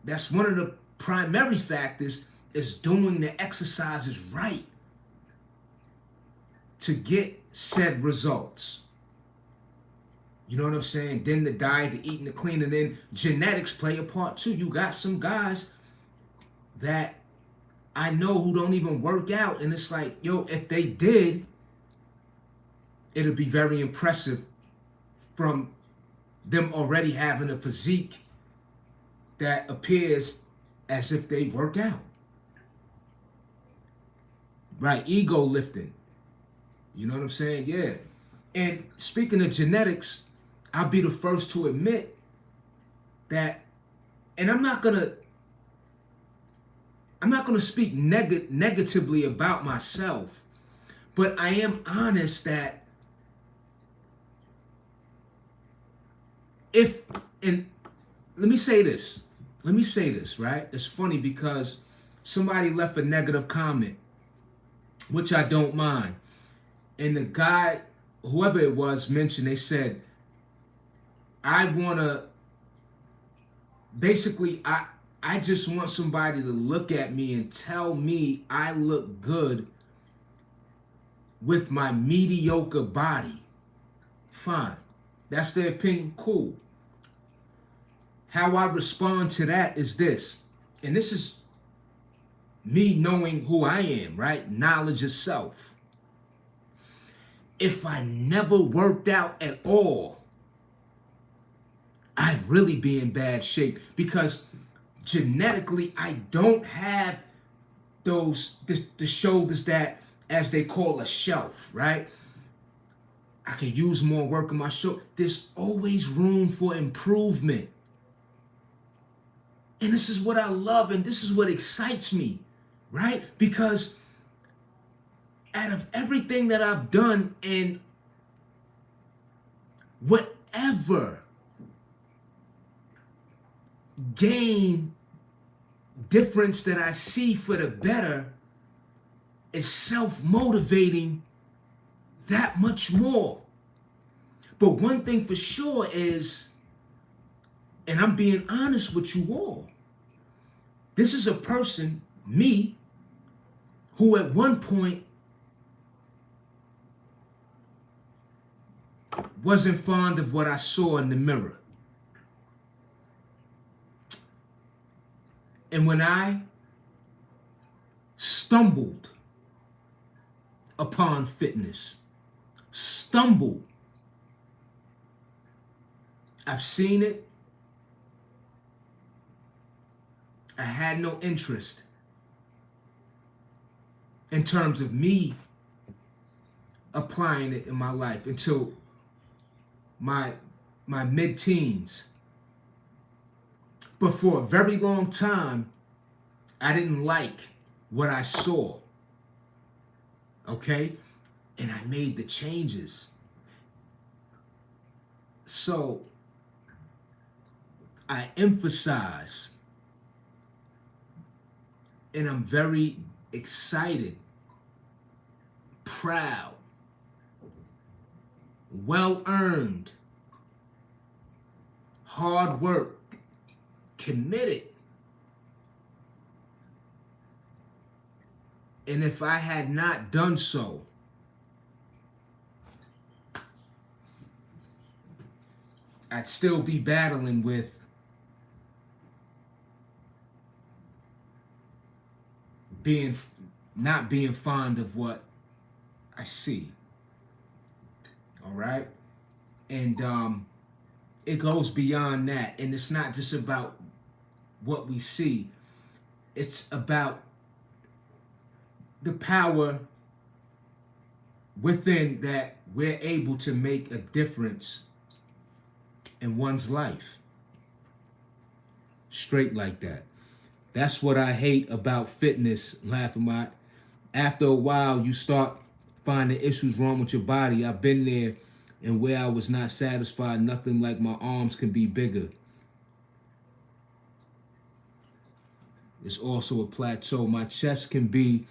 That's one of the primary factors, is doing the exercises right to get said results. You know what I'm saying? Then the diet, the eating, the clean, and then genetics play a part too. You got some guys that I know who don't even work out, and it's like, yo, if they did, it'd be very impressive from them already having a physique that appears as if they work out. Right, ego lifting. You know what I'm saying? Yeah. And speaking of genetics, I'll be the first to admit that, and I'm not gonna speak negatively about myself, but I am honest that and let me say this, right? It's funny because somebody left a negative comment, which I don't mind. And the guy, whoever it was, mentioned, they said, I want to, basically, I just want somebody to look at me and tell me I look good with my mediocre body. Fine. That's their opinion. Cool. How I respond to that is this. And this is me knowing who I am, right? Knowledge of self. If I never worked out at all, I'd really be in bad shape, because genetically I don't have the shoulders that, as they call, a shelf, right? I can use more work on my shoulder. There's always room for improvement. And this is what I love, and this is what excites me, right? Because out of everything that I've done, and whatever gain difference that I see for the better is self-motivating that much more. But one thing for sure is, and I'm being honest with you all, this is a person, me, who at one point wasn't fond of what I saw in the mirror. And when I stumbled upon fitness, I've seen it. I had no interest in terms of me applying it in my life until my mid-teens. But for a very long time, I didn't like what I saw. Okay? And I made the changes. So I emphasize, and I'm very excited, proud, well-earned, hard work, committed. And if I had not done so, I'd still be battling with not being fond of what I see. All right? And it goes beyond that. And it's not just about what we see. It's about the power within that we're able to make a difference in one's life. Straight like that. That's what I hate about fitness, Laughing. After a while, you start finding issues wrong with your body. I've been there, and where I was not satisfied, nothing like my arms can be bigger. It's also a plateau. My chest can be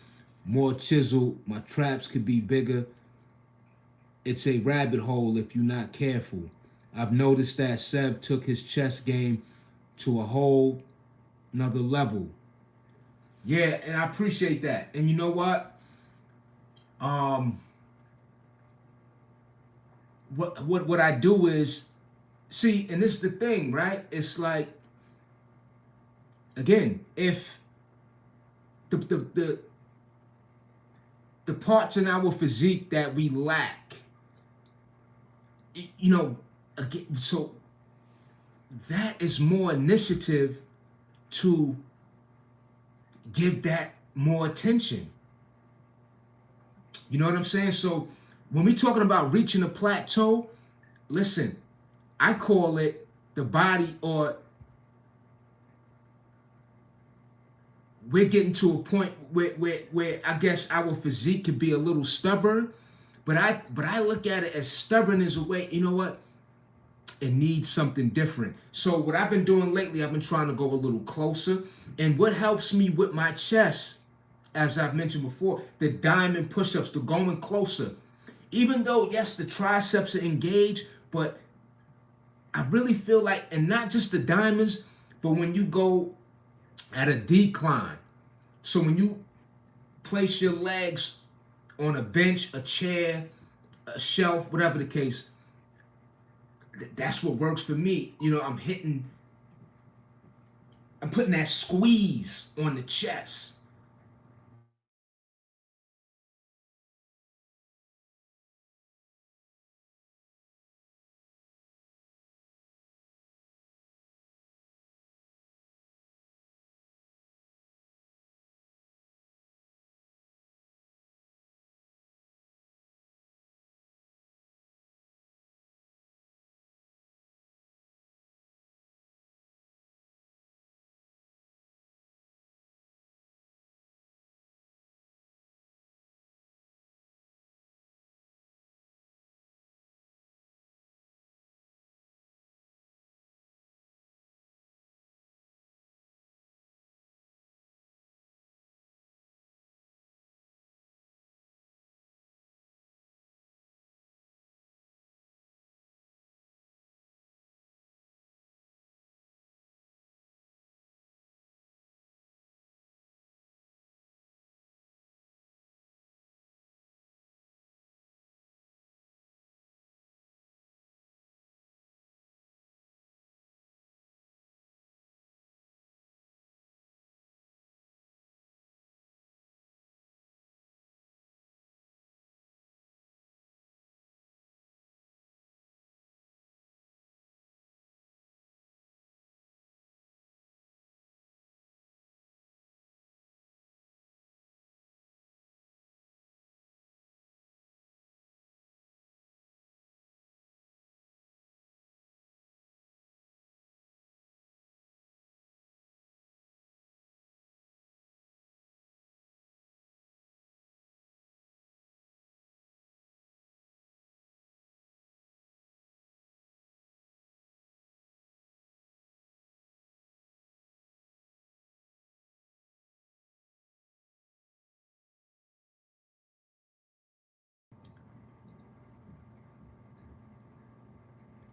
more chiseled. My traps could be bigger. It's a rabbit hole if you're not careful. I've noticed that Sev took his chest game to a whole another level. Yeah, and I appreciate that. And you know what? What I do is, see, and this is the thing, right? It's like, again, if the parts in our physique that we lack, you know, again, so that is more initiative to give that more attention. You know what I'm saying? So when we're talking about reaching a plateau, listen, I call it the body, or we're getting to a point where I guess our physique could be a little stubborn, but I look at it as stubborn as a way, you know what? It needs something different. So what I've been doing lately, I've been trying to go a little closer. And what helps me with my chest, as I've mentioned before, the diamond push-ups, the going closer. Even though, yes, the triceps are engaged, but I really feel like, and not just the diamonds, but when you go at a decline. So when you place your legs on a bench, a chair, a shelf, whatever the case, that's what works for me. You know, I'm putting that squeeze on the chest.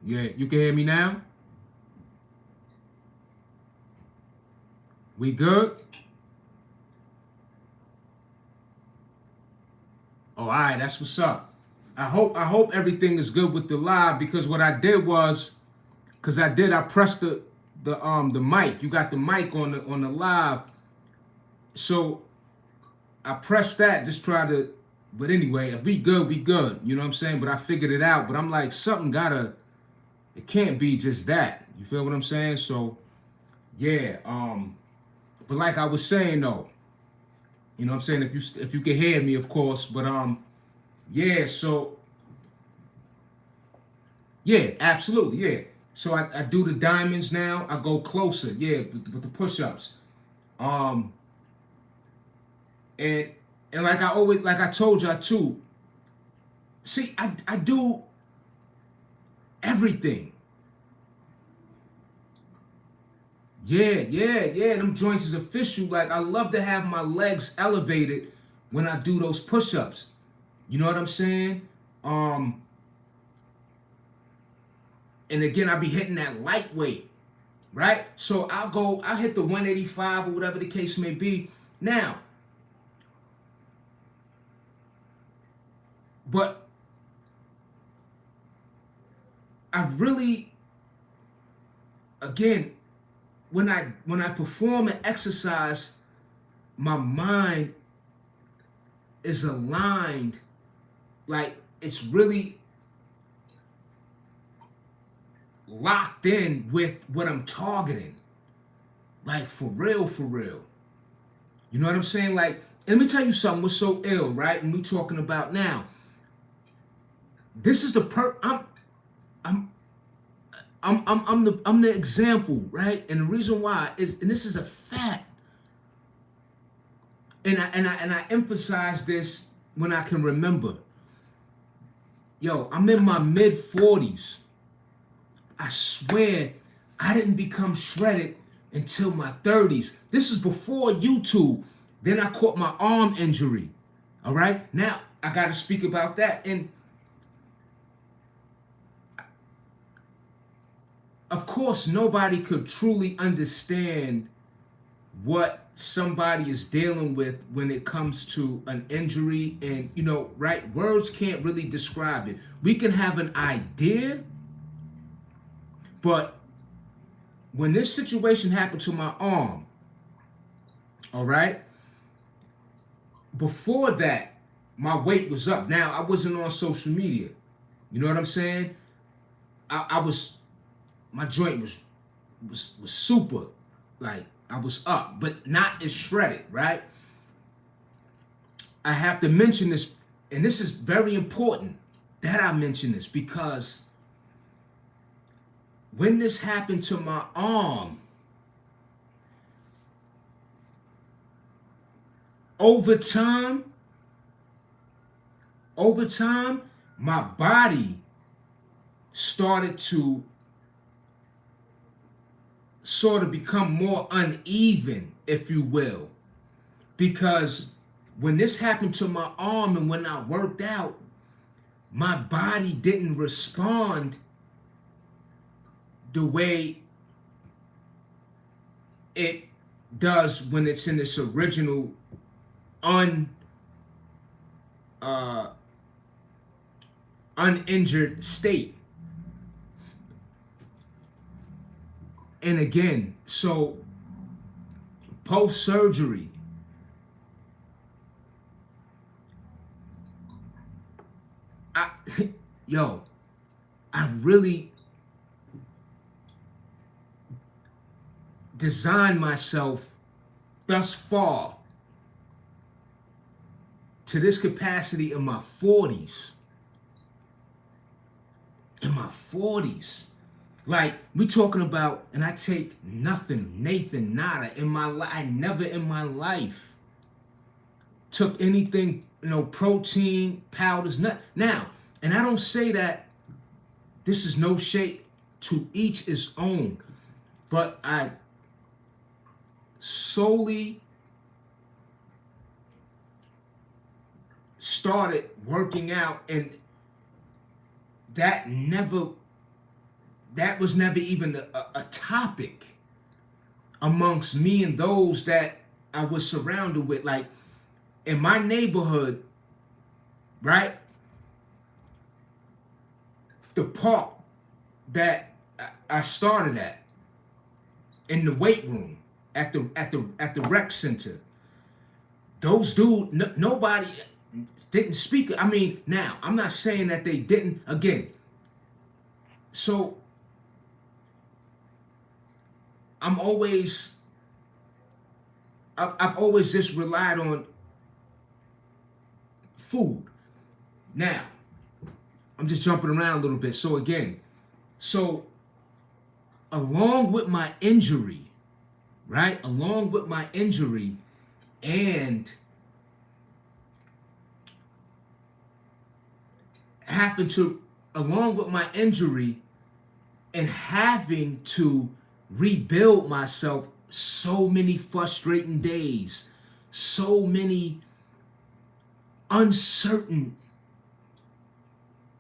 Yeah, you can hear me now? We good? Oh, all right, that's what's up. I hope everything is good with the live, because what I did was, I pressed the mic. You got the mic on the live. So I pressed that, just try to, but anyway, if we good, we good. You know what I'm saying? But I figured it out. But I'm like, it can't be just that. You feel what I'm saying? So yeah, but like I was saying though, you know what I'm saying? If you can hear me, of course, but yeah, so yeah, absolutely, yeah. So I do the diamonds now. I go closer, yeah, with the push-ups. Um, and like I told y'all too. See, I do everything. Yeah, yeah, yeah. Them joints is official. Like I love to have my legs elevated when I do those push-ups. You know what I'm saying? Um, and again, I be hitting that lightweight, right? So I'll hit the 185 or whatever the case may be. Now, but I really, again, when I perform an exercise, my mind is aligned, like it's really locked in with what I'm targeting. Like for real, for real. You know what I'm saying? Like, let me tell you something. What's so ill, right? And we talking about now. This is the I'm I'm the example, right? And the reason why is, and this is a fact. And I emphasize this when I can remember. Yo, I'm in my mid 40s. I swear I didn't become shredded until my 30s. This is before YouTube. Then I caught my arm injury. All right? Now I got to speak about that. And of course, nobody could truly understand what somebody is dealing with when it comes to an injury. And, right, words can't really describe it. We can have an idea, but when this situation happened to my arm, all right, before that, my weight was up. Now, I wasn't on social media. You know what I'm saying? I was, my joint was super, like, I was up, but not as shredded, right? I have to mention this, and this is very important that I mention this, because when this happened to my arm, over time, my body started to sort of become more uneven, if you will, because when this happened to my arm and when I worked out, my body didn't respond the way it does when it's in its original uninjured state. And again, so post-surgery, I really designed myself thus far to this capacity in my 40s. Like, we talking about, and I take nothing, Nathan, nada, in my life. I never in my life took anything, protein, powders, nut. Now, and I don't say that this is no shade, to each his own, but I solely started working out, and that was never even a topic amongst me and those that I was surrounded with. Like, in my neighborhood, right? The park that I started at, in the weight room, at the rec center, those dudes, nobody didn't speak. I mean, now, I'm not saying that they didn't, again. So I've always just relied on food. Now, I'm just jumping around a little bit. So again, along with my injury, right? Along with my injury and having to rebuild myself, so many frustrating days, so many uncertain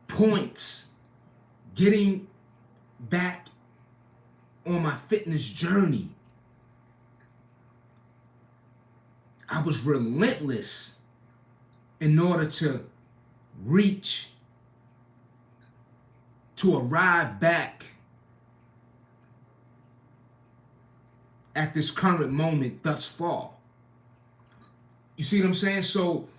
points, getting back on my fitness journey. I was relentless in order to arrive back at this current moment thus far. You see what I'm saying? So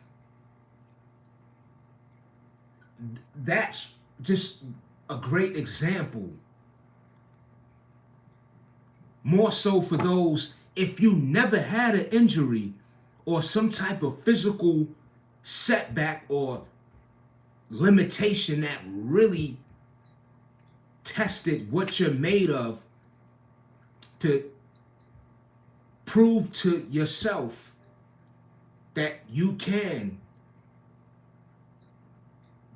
that's just a great example. More so for those, if you never had an injury or some type of physical setback or limitation that really tested what you're made of, to prove to yourself that you can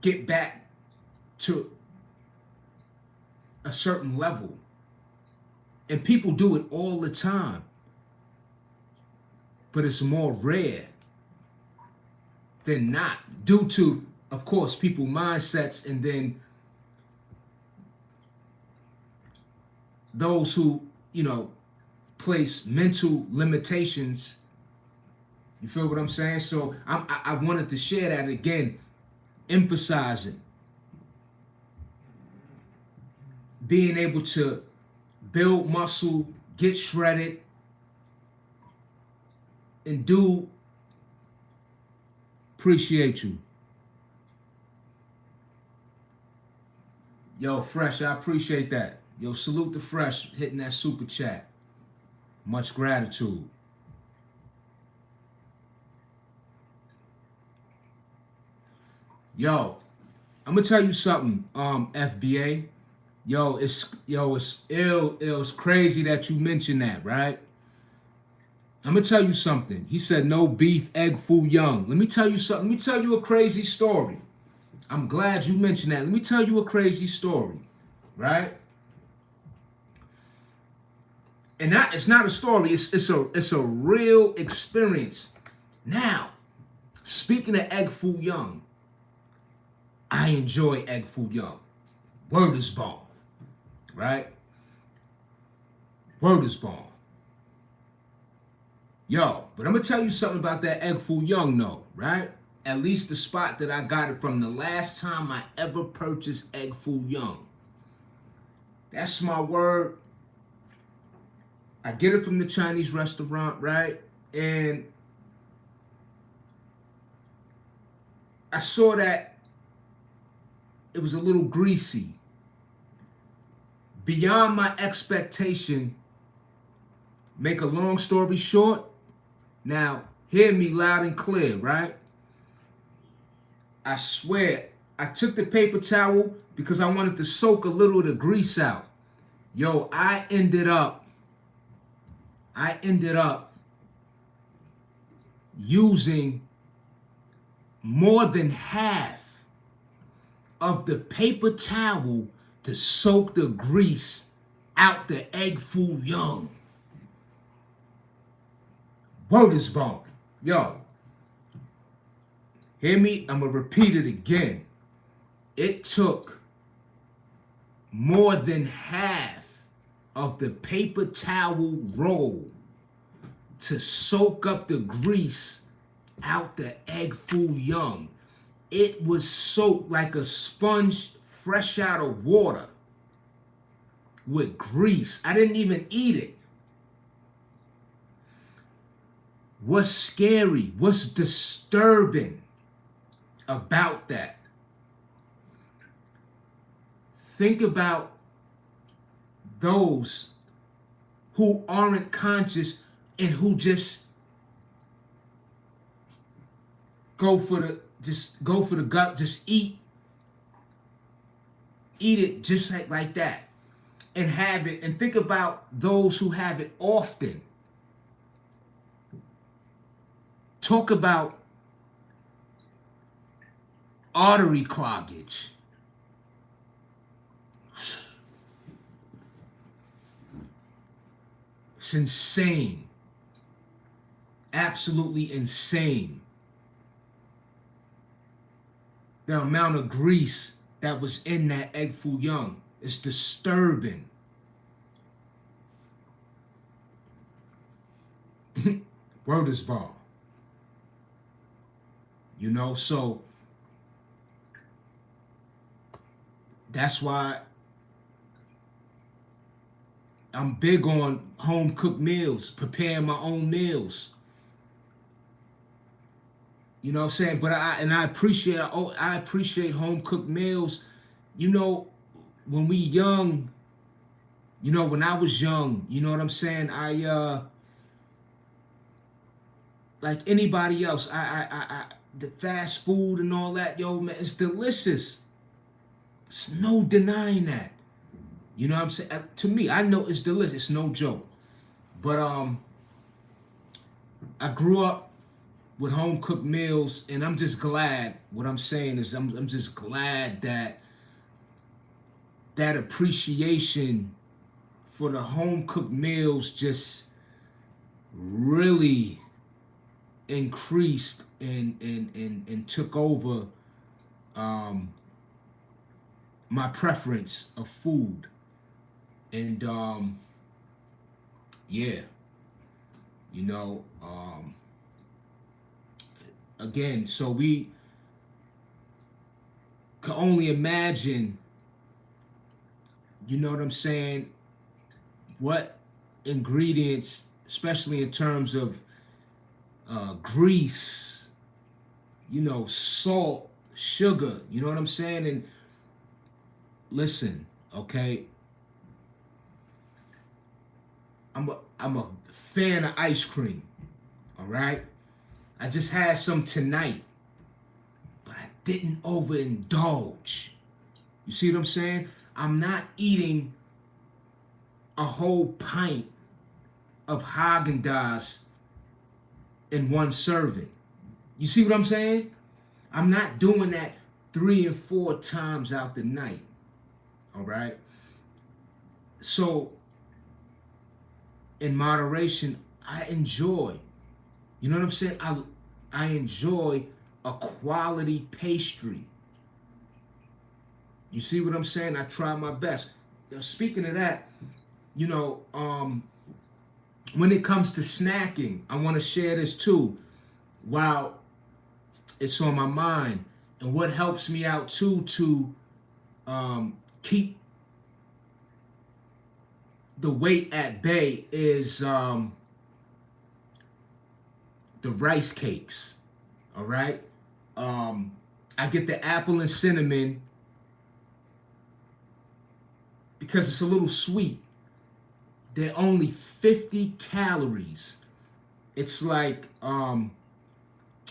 get back to a certain level. And people do it all the time, but it's more rare than not, due to, of course, people mindsets, and then those who, you know, place mental limitations. You feel what I'm saying? So I wanted to share that again, emphasizing being able to build muscle, get shredded, and do appreciate you. Yo, Fresh, I appreciate that. Yo, salute to Fresh hitting that super chat. Much gratitude. Yo, I'm gonna tell you something, FBA. It's ill. It was crazy that you mentioned that, right? I'm gonna tell you something. He said no beef, egg foo young. Let me tell you something. Let me tell you a crazy story. I'm glad you mentioned that. Let me tell you a crazy story, right? And that it's not a story. It's a real experience. Now, speaking of egg foo young, I enjoy egg foo young. Word is born, right? Word is born. Yo, but I'm gonna tell you something about that egg foo young, though, right? At least the spot that I got it from, the last time I ever purchased egg foo young. That's my word. I get it from the Chinese restaurant, right? And I saw that it was a little greasy. Beyond my expectation, make a long story short, now hear me loud and clear, right? I swear, I took the paper towel because I wanted to soak a little of the grease out. Yo, I ended up using more than half of the paper towel to soak the grease out the egg foo young. Word is born. Yo, hear me? I'm gonna repeat it again. It took more than half of the paper towel roll to soak up the grease out the egg foo young. It was soaked like a sponge fresh out of water with grease. I didn't even eat it. What's scary, what's disturbing about that? Think about those who aren't conscious and who just go for the gut, just eat it just like that and have it. And think about those who have it often. Talk about artery cloggage. It's insane. Absolutely insane. The amount of grease that was in that egg foo young is disturbing. Word is born. You know, so that's why I'm big on home cooked meals, preparing my own meals. You know what I'm saying? But I appreciate home cooked meals. You know, when we young, you know, when I was young, you know what I'm saying? Like anybody else, the fast food and all that, yo, man, it's delicious. It's no denying that. You know what I'm saying? To me, I know it's delicious. It's no joke. But I grew up with home cooked meals, and I'm just glad. What I'm saying is, I'm just glad that appreciation for the home cooked meals just really increased and took over my preference of food. And yeah, you know, again, so we can only imagine, you know what I'm saying, what ingredients, especially in terms of grease, you know, salt, sugar, you know what I'm saying? And listen, okay, I'm a fan of ice cream, all right? I just had some tonight, but I didn't overindulge. You see what I'm saying? I'm not eating a whole pint of Haagen-Dazs in one serving. You see what I'm saying? I'm not doing that 3 and 4 times out the night. All right. So, in moderation, I enjoy. You know what I'm saying? I enjoy a quality pastry. You see what I'm saying? I try my best. Speaking of that, you know, when it comes to snacking, I want to share this too. While it's on my mind, and what helps me out too to keep the weight at bay is the rice cakes. All right. I get the apple and cinnamon because it's a little sweet. They're only 50 calories. It's like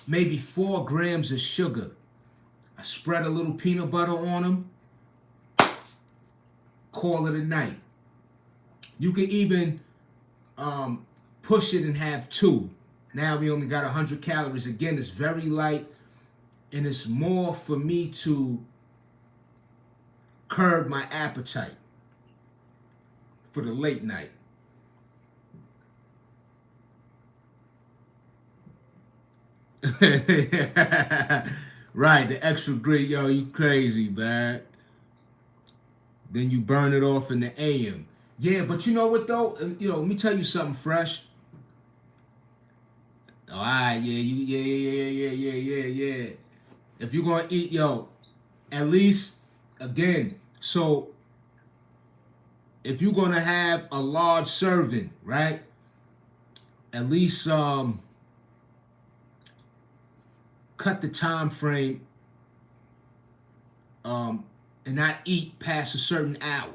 maybe 4 grams of sugar. I spread a little peanut butter on them, call it a night. You can even push it and have 2. Now we only got 100 calories. Again, it's very light, and it's more for me to curb my appetite for the late night. Right, the extra grit, yo, you crazy, man. Then you burn it off in the AM. Yeah, but you know what though? You know, let me tell you something fresh. All right, yeah, yeah. If you're gonna eat, yo, at least again. So if you're gonna have a large serving, right? At least cut the time frame and not eat past a certain hour.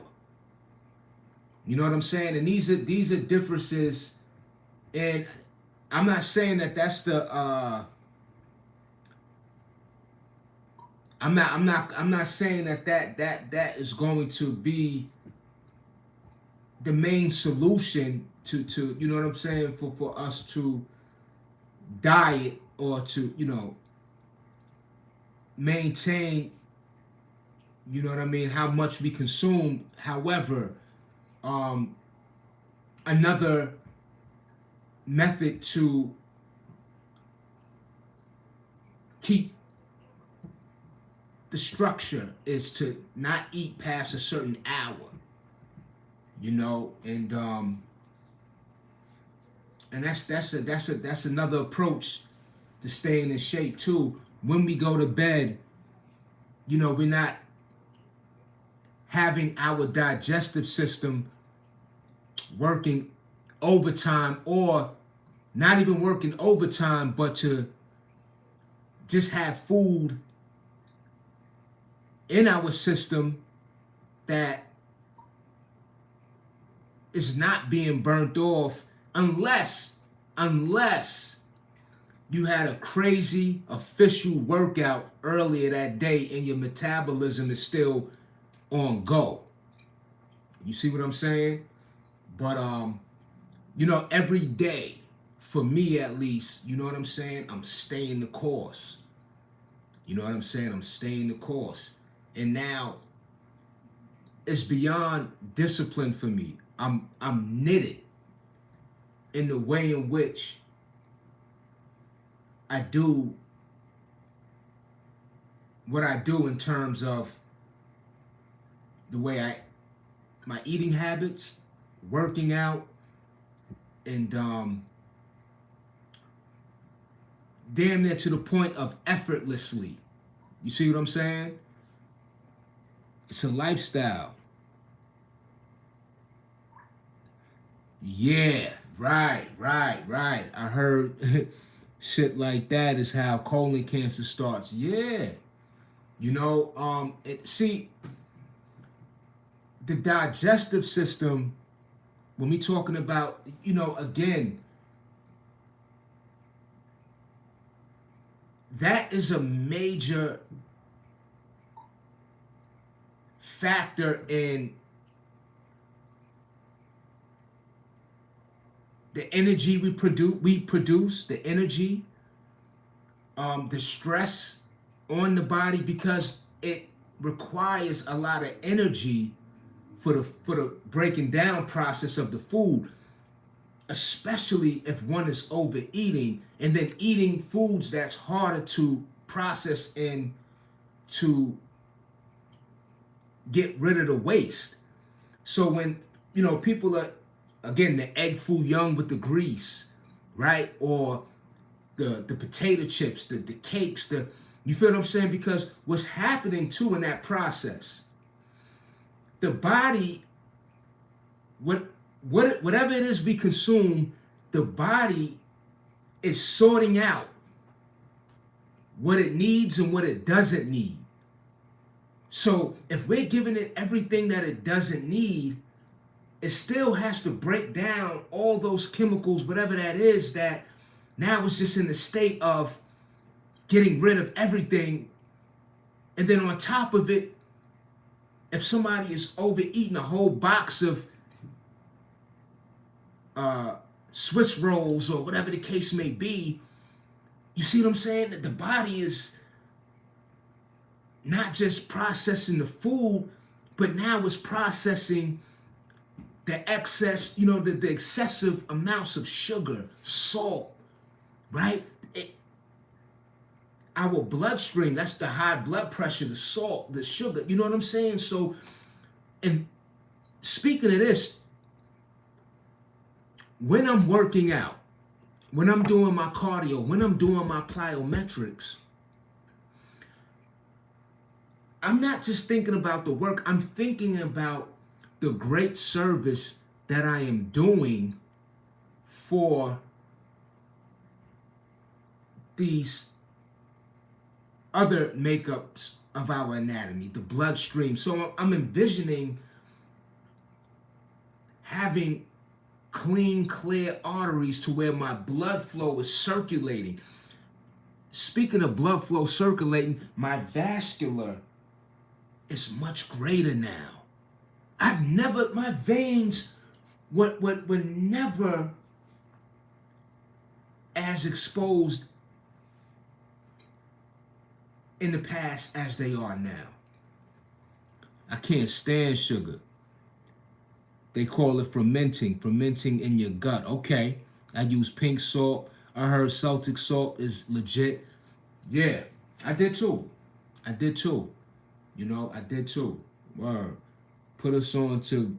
You know what I'm saying? And these are differences, and I'm not saying that that's the I'm not saying that is going to be the main solution to you know what I'm saying, for us to diet or to, you know, maintain, you know what I mean, how much we consume. However, um another method to keep the structure is to not eat past a certain hour, you know, and that's another approach to staying in shape too. When we go to bed, you know, we're not having our digestive system working overtime, or not even working overtime, but to just have food in our system that is not being burnt off, unless you had a crazy official workout earlier that day and your metabolism is still on go. You see what I'm saying? But you know, every day, for me at least, you know what I'm saying, I'm staying the course. You know what I'm saying? I'm staying the course. And now it's beyond discipline for me. I'm knitted in the way in which I do what I do in terms of the way my eating habits, working out, and damn near to the point of effortlessly. You see what I'm saying? It's a lifestyle. Yeah, right. I heard shit like that is how colon cancer starts. Yeah. See, the digestive system, when we talking about, again, that is a major factor in the energy we produce the energy, the stress on the body, because it requires a lot of energy for the breaking down process of the food, especially if one is overeating and then eating foods that's harder to process and to get rid of the waste. So when people are, again, the egg foo young with the grease, right? Or the potato chips, the cakes, you feel what I'm saying? Because what's happening too in that process, the body, whatever it is we consume, the body is sorting out what it needs and what it doesn't need. So if we're giving it everything that it doesn't need, it still has to break down all those chemicals, whatever that is, that now it's just in the state of getting rid of everything. And then on top of it, if somebody is overeating a whole box of Swiss rolls or whatever the case may be, you see what I'm saying? That the body is not just processing the food, but now it's processing the excess, the excessive amounts of sugar, salt, right? Our bloodstream, that's the high blood pressure, the salt, the sugar, you know what I'm saying? So, and speaking of this, when I'm working out, when I'm doing my cardio, when I'm doing my plyometrics, I'm not just thinking about the work, I'm thinking about the great service that I am doing for these other makeups of our anatomy, the bloodstream. So I'm envisioning having clean, clear arteries to where my blood flow is circulating. Speaking of blood flow circulating, my vascular is much greater now. My veins were never as exposed in the past as they are now. I can't stand sugar. They call it fermenting in your gut. Okay, I use pink salt. I heard Celtic salt is legit. Yeah, I did too. I did too. Word. Put us on to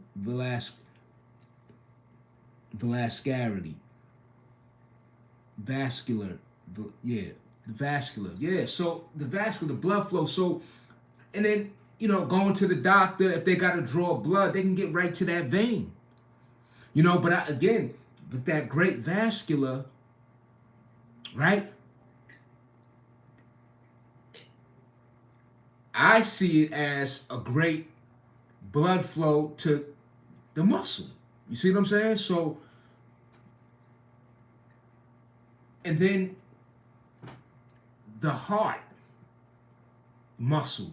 Vascularity. Vascular. Yeah. The vascular. Yeah. So the vascular, the blood flow. So, and then, going to the doctor, if they got to draw blood, they can get right to that vein. But again, with that great vascular, right? I see it as a great blood flow to the muscle. You see what I'm saying? So, and then the heart muscle,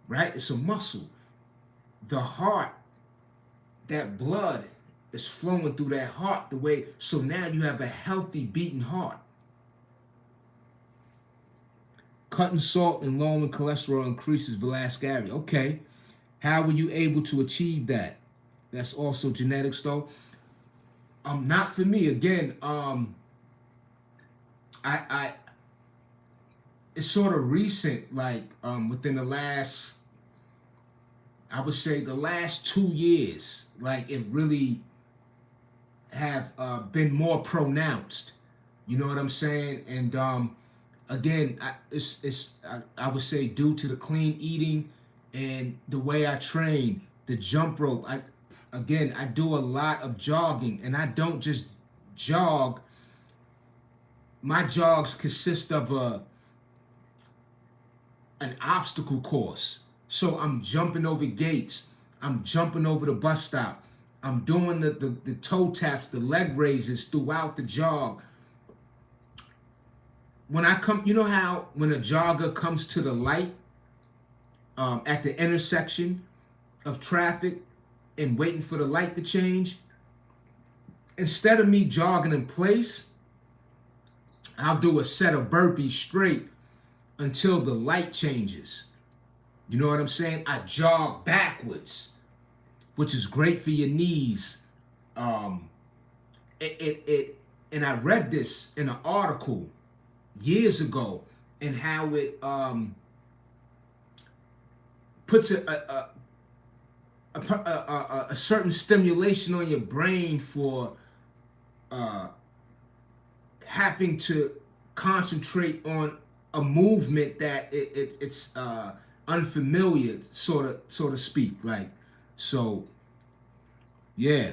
right? It's a muscle. The heart, that blood is flowing through that heart the way, so now you have a healthy beating heart. Cutting salt and lowering cholesterol increases vascularity. Okay, how were you able to achieve that? That's also genetics, though. Not for me. Again, I it's sort of recent, like within the last I would say the last 2 years, like it really have been more pronounced. You know what I'm saying? And again, I would say due to the clean eating and the way I train, the jump rope. I do a lot of jogging, and I don't just jog. My jogs consist of an obstacle course. So I'm jumping over gates. I'm jumping over the bus stop. I'm doing the toe taps, the leg raises throughout the jog. When I come, you know how when a jogger comes to the light at the intersection of traffic and waiting for the light to change, instead of me jogging in place, I'll do a set of burpees straight until the light changes. You know what I'm saying? I jog backwards, which is great for your knees. Um, and I read this in an article years ago, and how it puts a certain stimulation on your brain for having to concentrate on a movement that it's unfamiliar, so to speak. Like, so yeah,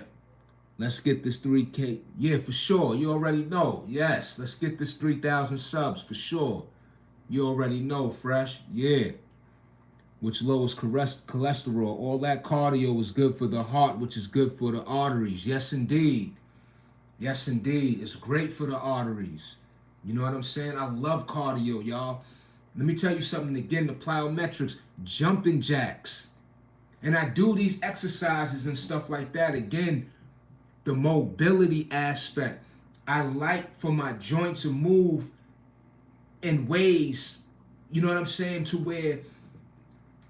let's get this 3K. Yeah, for sure. You already know. Yes, let's get this 3,000 subs for sure. You already know, Fresh. Yeah. Which lowers cholesterol. All that cardio is good for the heart, which is good for the arteries. Yes, indeed. Yes, indeed. It's great for the arteries. You know what I'm saying? I love cardio, y'all. Let me tell you something again, the plyometrics, jumping jacks. And I do these exercises and stuff like that. Again, the mobility aspect. I like for my joints to move in ways, you know what I'm saying, to where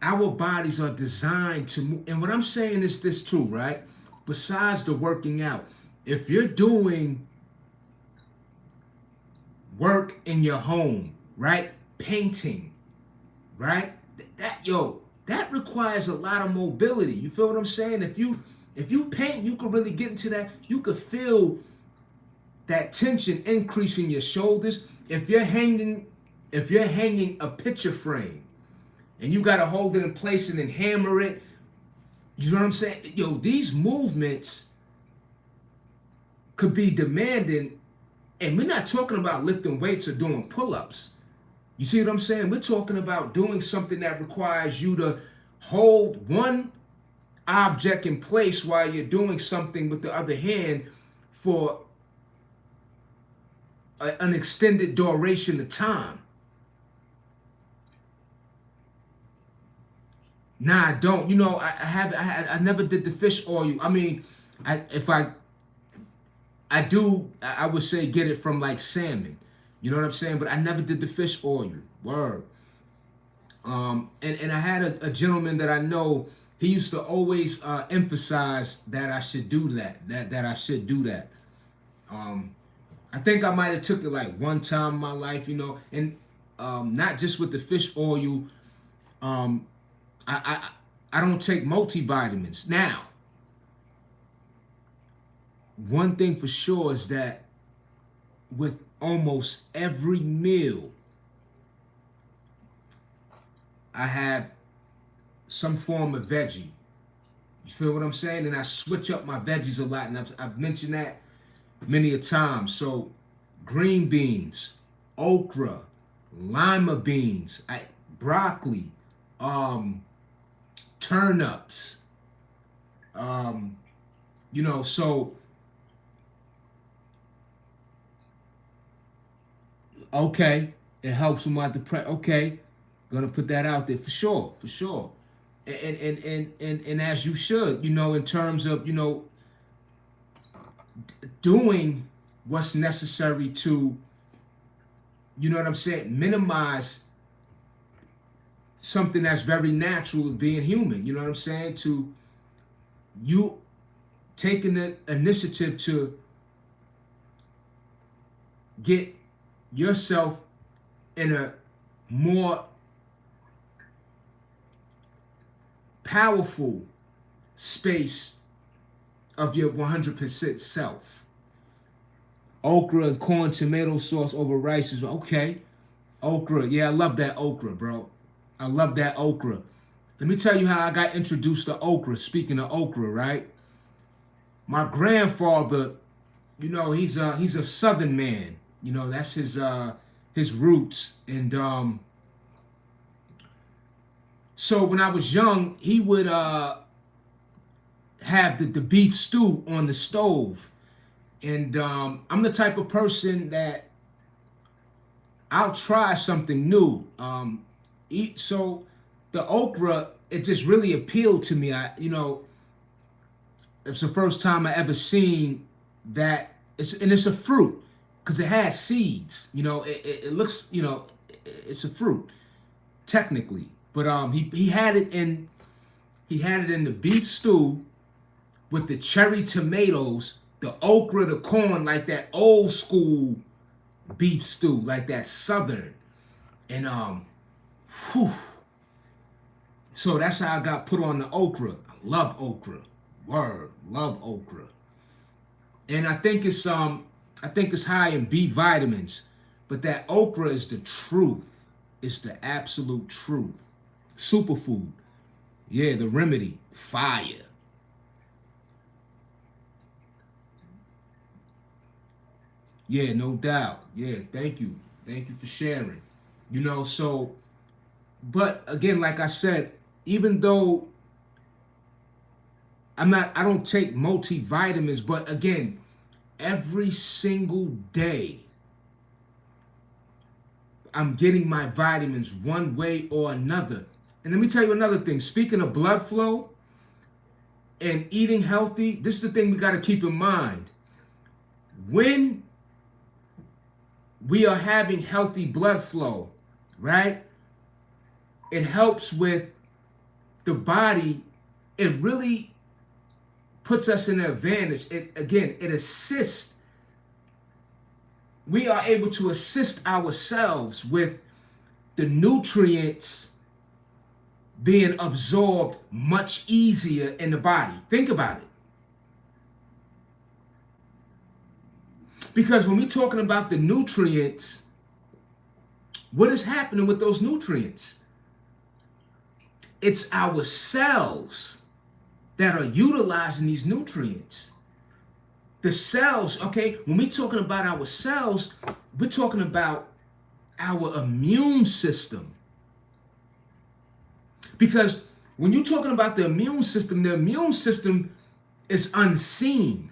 our bodies are designed to move. And what I'm saying is this too, right? Besides the working out, if you're doing work in your home, right? Painting, right? That requires a lot of mobility. You feel what I'm saying? If you paint, you could really get into that. You could feel that tension increase in your shoulders. If you're hanging a picture frame and you gotta hold it in place and then hammer it, you know what I'm saying? Yo, these movements could be demanding, and we're not talking about lifting weights or doing pull-ups. You see what I'm saying? We're talking about doing something that requires you to hold one object in place while you're doing something with the other hand for an extended duration of time. Nah, I don't. You know, I never did the fish oil. I mean, I do, I would say get it from like salmon. You know what I'm saying? But I never did the fish oil. Word. And I had a gentleman that I know. He used to always emphasize that I should do that I should do that. I think I might have took it like one time in my life, you know, and not just with the fish oil. Um, I don't take multivitamins. Now, one thing for sure is that with almost every meal, I have some form of veggie. You feel what I'm saying? And I switch up my veggies a lot, and I've mentioned that many a time. So, green beans, okra, lima beans, broccoli, turnips. You know, so okay, it helps with my depression. Okay, gonna put that out there for sure, for sure. And as you should, you know, in terms of, you know, doing what's necessary to, you know what I'm saying, minimize something that's very natural of being human. You know what I'm saying? To you taking the initiative to get yourself in a more powerful space of your 100% self. Okra and corn tomato sauce over rice is okay. Okra, yeah, I love that okra, bro. I love that okra. Let me tell you how I got introduced to okra. Speaking of okra, right? My grandfather, he's a Southern man. That's his roots. And so when I was young, he would have the beef stew on the stove. And I'm the type of person that I'll try something new. So the okra, it just really appealed to me. It's the first time I ever seen that. It's a fruit because it has seeds. It looks, it's a fruit technically. But he had it in the beef stew with the cherry tomatoes, the okra, the corn, like that old school beef stew, like that Southern. And whew. So that's how I got put on the okra. I love okra. Word, love okra. And I think it's high in B vitamins, but that okra is the truth. It's the absolute truth. Superfood. Yeah, the remedy. Fire. Yeah, no doubt. Yeah, thank you. Thank you for sharing. So, but again, like I said, even though I don't take multivitamins, but again, every single day, I'm getting my vitamins one way or another. And let me tell you another thing. Speaking of blood flow and eating healthy, this is the thing we got to keep in mind. When we are having healthy blood flow, right? It helps with the body. It really puts us in an advantage. It assists. We are able to assist ourselves with the nutrients being absorbed much easier in the body. Think about it. Because when we're talking about the nutrients, what is happening with those nutrients? It's our cells that are utilizing these nutrients. The cells, okay, when we're talking about our cells, we're talking about our immune system. Because when you're talking about the immune system is unseen.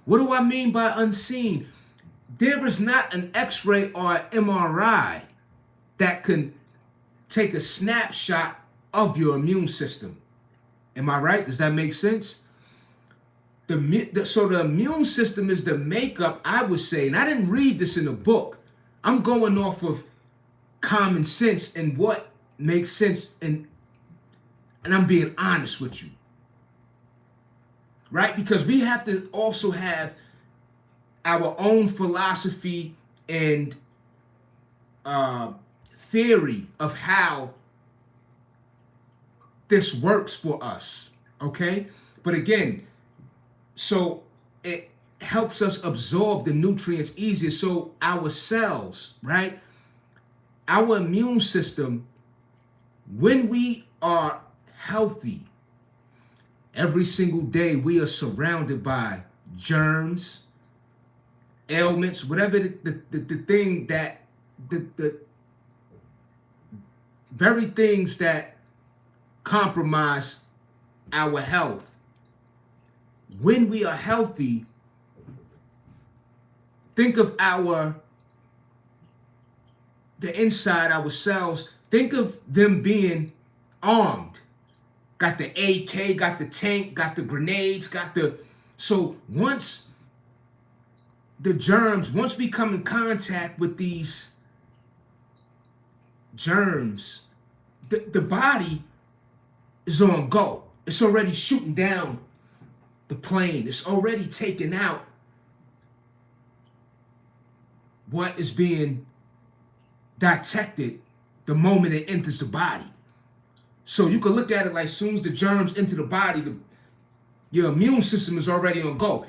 What do I mean by unseen? There is not an X-ray or an MRI that can take a snapshot of your immune system. Am I right? Does that make sense? So the immune system is the makeup, I would say, and I didn't read this in a book. I'm going off of common sense and what makes sense, and I'm being honest with you. Right? Because we have to also have our own philosophy and theory of how this works for us. Okay? But again, so it helps us absorb the nutrients easier. So our cells, right? Our immune system, when we are healthy, every single day we are surrounded by germs, ailments, whatever the thing that, the very things that compromise our health. When we are healthy, think of the inside, our cells, think of them being armed. Got the AK, got the tank, got the grenades, so once we come in contact with these germs, the body is on go. It's already shooting down the plane. It's already taking out what is being detected the moment it enters the body. So you can look at it like as soon as the germs enter the body, your immune system is already on go.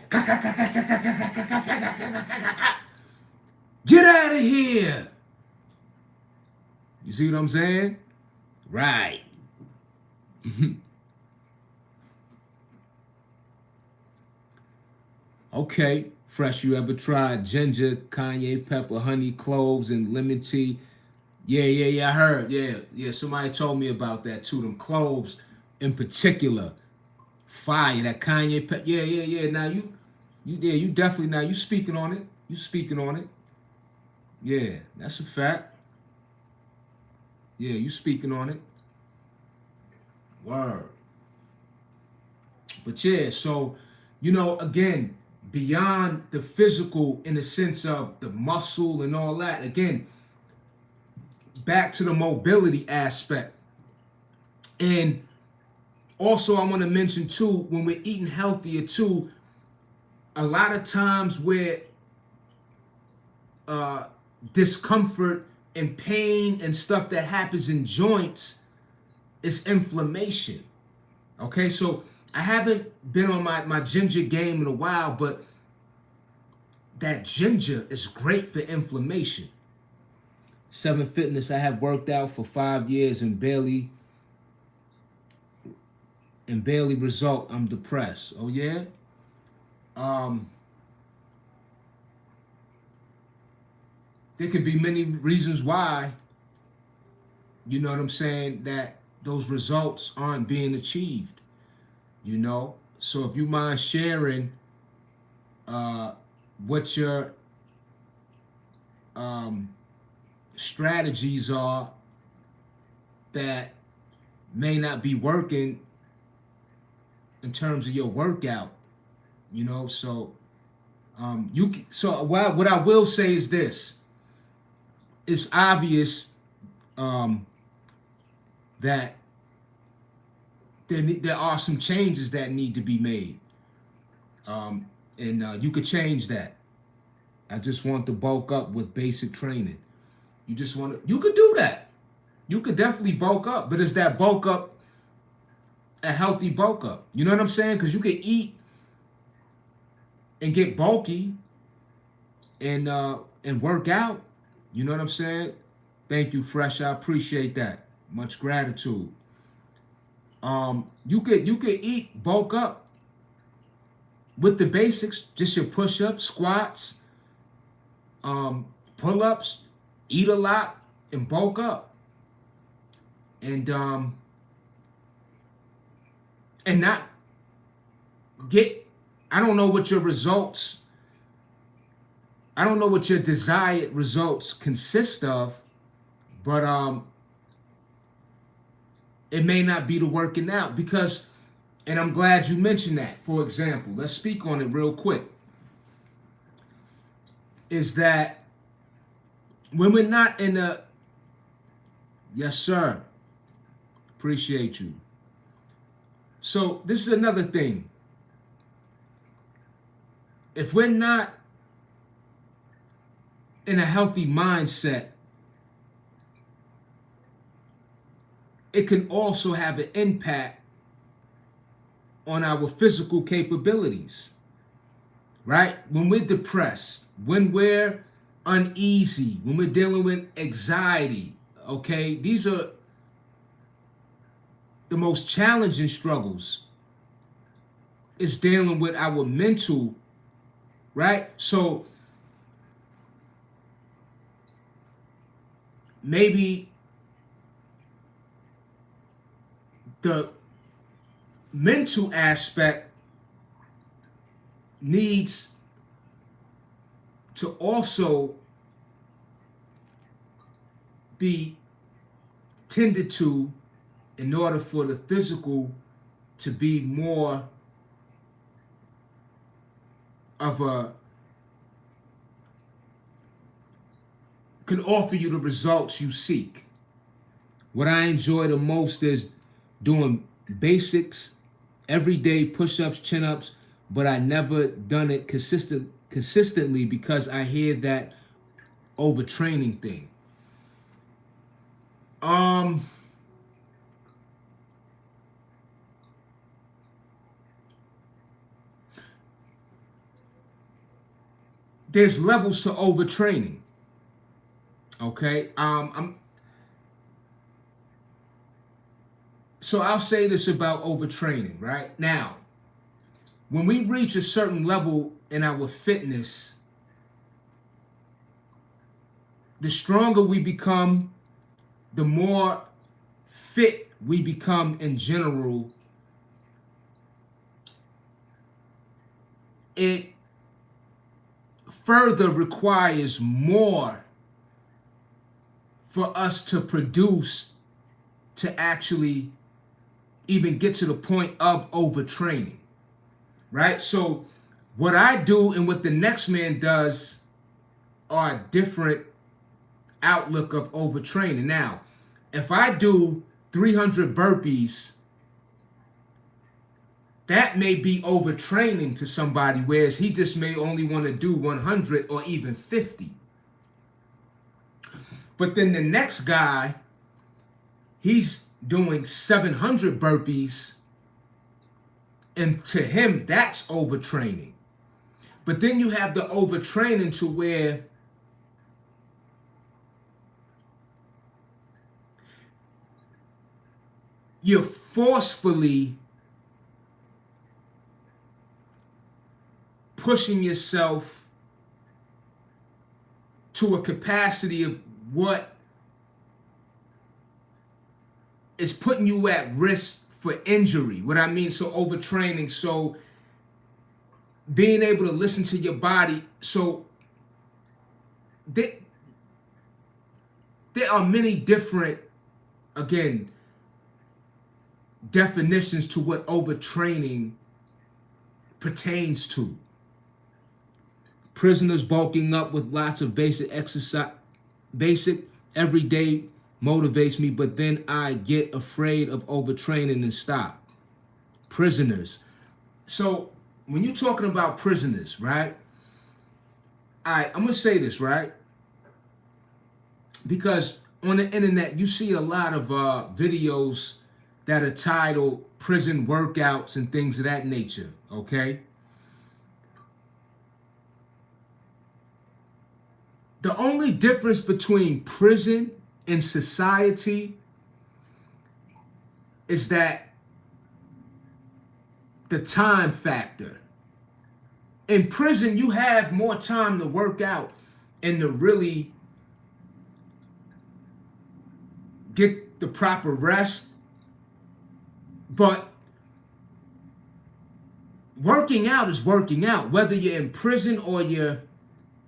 Get out of here. You see what I'm saying? Right. Okay, Fresh, you ever tried ginger, cayenne pepper, honey, cloves, and lemon tea? Yeah, I heard. Yeah, somebody told me about that too. Them cloves in particular. Fire, that cayenne pepper. Yeah. Now you definitely, now you speaking on it. You speaking on it. Yeah, that's a fact. Yeah, you speaking on it. Word. But yeah, so, again, beyond the physical in the sense of the muscle and all that, again, back to the mobility aspect. And also, I want to mention too, when we're eating healthier too, a lot of times where discomfort and pain and stuff that happens in joints is inflammation. Okay, so I haven't been on my ginger game in a while, but that ginger is great for inflammation. 7 Fitness, I have worked out for 5 years and barely result. I'm depressed. Oh yeah? There could be many reasons why, you know what I'm saying, that those results aren't being achieved. So if you mind sharing what your strategies are that may not be working in terms of your workout, so what I will say is this: it's obvious that there are some changes that need to be made, and you could change that. I just want to bulk up with basic training. You could do that. You could definitely bulk up, but is that bulk up a healthy bulk up? You know what I'm saying? Because you could eat and get bulky and work out. You know what I'm saying? Thank you, Fresh. I appreciate that. Much gratitude. You could eat, bulk up with the basics, just your push-ups, squats, pull-ups, eat a lot, and bulk up. And not get, I don't know what your results, I don't know what your desired results consist of, but it may not be the working out because, and I'm glad you mentioned that. For example, let's speak on it real quick. Is that when we're not in a, yes sir, appreciate you. So this is another thing. If we're not in a healthy mindset, it can also have an impact on our physical capabilities, right? When we're depressed, when we're uneasy, when we're dealing with anxiety, okay? These are the most challenging struggles. Is dealing with our mental, right? So maybe the mental aspect needs to also be tended to in order for the physical to be more of can offer you the results you seek. What I enjoy the most is doing basics, everyday push-ups, chin-ups, but I never done it consistently because I hear that overtraining thing. there's levels to overtraining. Okay, so I'll say this about overtraining. Right now, when we reach a certain level in our fitness, the stronger we become, the more fit we become in general. It further requires more for us to produce, to actually even get to the point of overtraining, right? So what I do and what the next man does are a different outlook of overtraining. Now, if I do 300 burpees, that may be overtraining to somebody, whereas he just may only want to do 100 or even 50. But then the next guy, he's doing 700 burpees, and to him, that's overtraining. But then you have the overtraining to where you're forcefully pushing yourself to a capacity of what is putting you at risk for injury. What I mean, so overtraining, so being able to listen to your body. So there are many different, again, definitions to what overtraining pertains to. Prisoners bulking up with lots of basic exercise, basic everyday motivates me, but then I get afraid of overtraining and stop. Prisoners. So when you're talking about prisoners, right? I'm going to say this, right? Because on the internet, you see a lot of videos that are titled prison workouts and things of that nature, okay? The only difference between prison and society is that the time factor. In prison, you have more time to work out and to really get the proper rest. But working out is working out, whether you're in prison or you're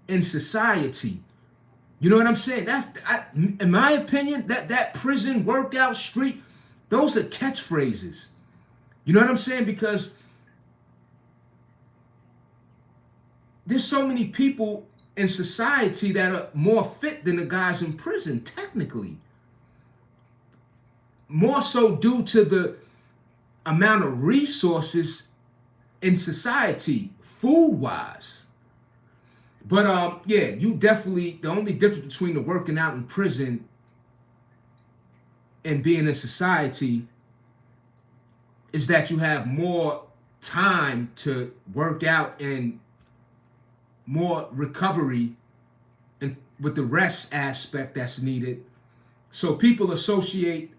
in society. You know what I'm saying? In my opinion, that prison workout streak, those are catchphrases. You know what I'm saying? Because there's so many people in society that are more fit than the guys in prison, technically. More so due to the amount of resources in society, food-wise. But yeah, you definitely, the only difference between the working out in prison and being in society is that you have more time to work out and more recovery and with the rest aspect that's needed. So people associate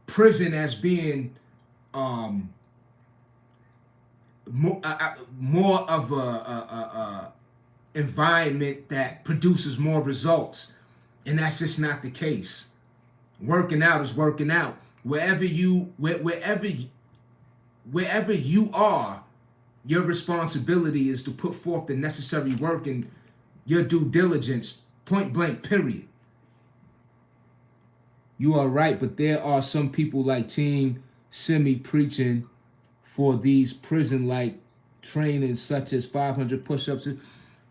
prison as being more of a environment that produces more results, and that's just not the case. Working out is working out. Wherever you are, your responsibility is to put forth the necessary work and your due diligence, point blank, period. You are right, but there are some people like Team Simi preaching for these prison-like trainings such as 500 push-ups.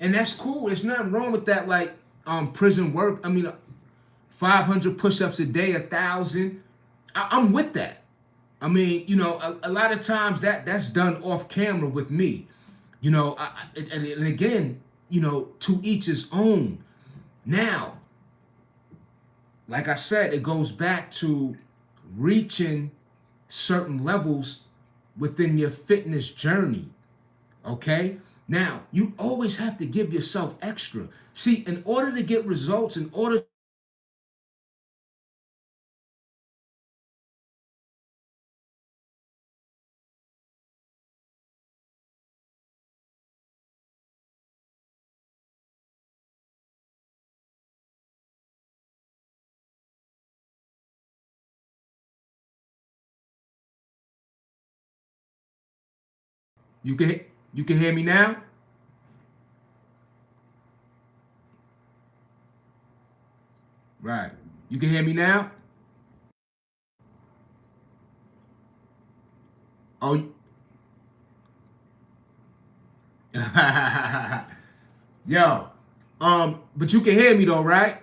And that's cool. There's nothing wrong with that, like prison work. I mean, 500 push-ups a day, 1,000. I'm with that. I mean, you know, a lot of times that's done off camera with me. You know, and again, you know, to each his own. Now, like I said, it goes back to reaching certain levels within your fitness journey. Okay? Now, you always have to give yourself extra. See, in order to get results, in order you can you can hear me now? Right. You can hear me now? Oh, yo. But you can hear me though, right?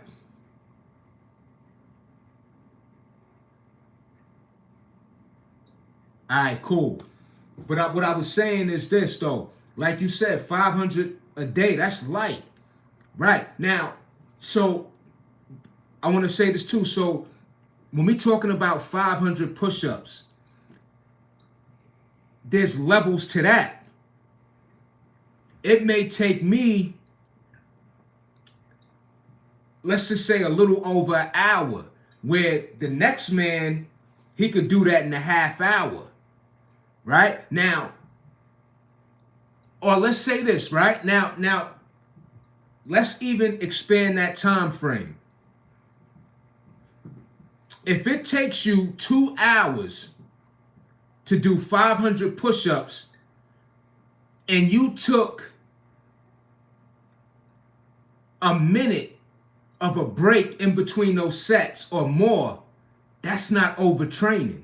All right, cool. But what I was saying is this though. Like you said, 500 a day, that's light. Right. Now, so I want to say this too. So when we talking about 500 push-ups, there's levels to that. It may take me, let's just say, a little over an hour, where the next man, he could do that in a half hour. Right? Now, or let's say this, right? Now, let's even expand that time frame. If it takes you 2 hours to do 500 push-ups and you took a minute of a break in between those sets or more, that's not overtraining.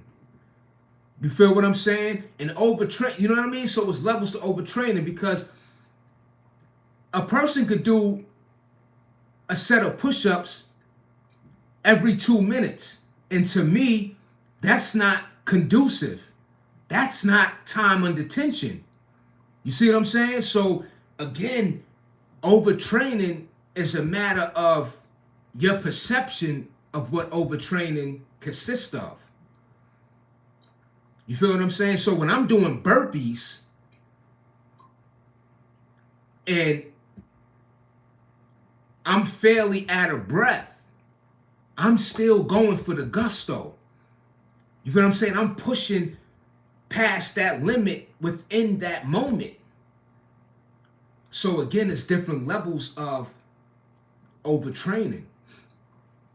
You feel what I'm saying? And overtrain, you know what I mean? So it's levels to overtraining, because a person could do a set of push-ups every 2 minutes. And to me, that's not conducive. That's not time under tension. You see what I'm saying? So again, overtraining is a matter of your perception of what overtraining consists of. You feel what I'm saying? So when I'm doing burpees and I'm fairly out of breath, I'm still going for the gusto. You feel what I'm saying? I'm pushing past that limit within that moment. So again, it's different levels of overtraining.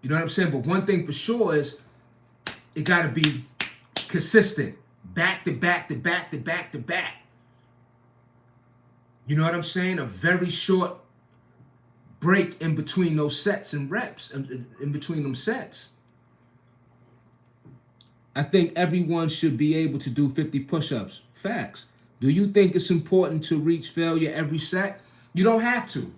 You know what I'm saying? But one thing for sure is it got to be consistent, back to back to back to back to back. You know what I'm saying? A very short break in between those sets and reps, in between them sets. I think everyone should be able to do 50 push-ups. Facts. Do you think it's important to reach failure every set? You don't have to.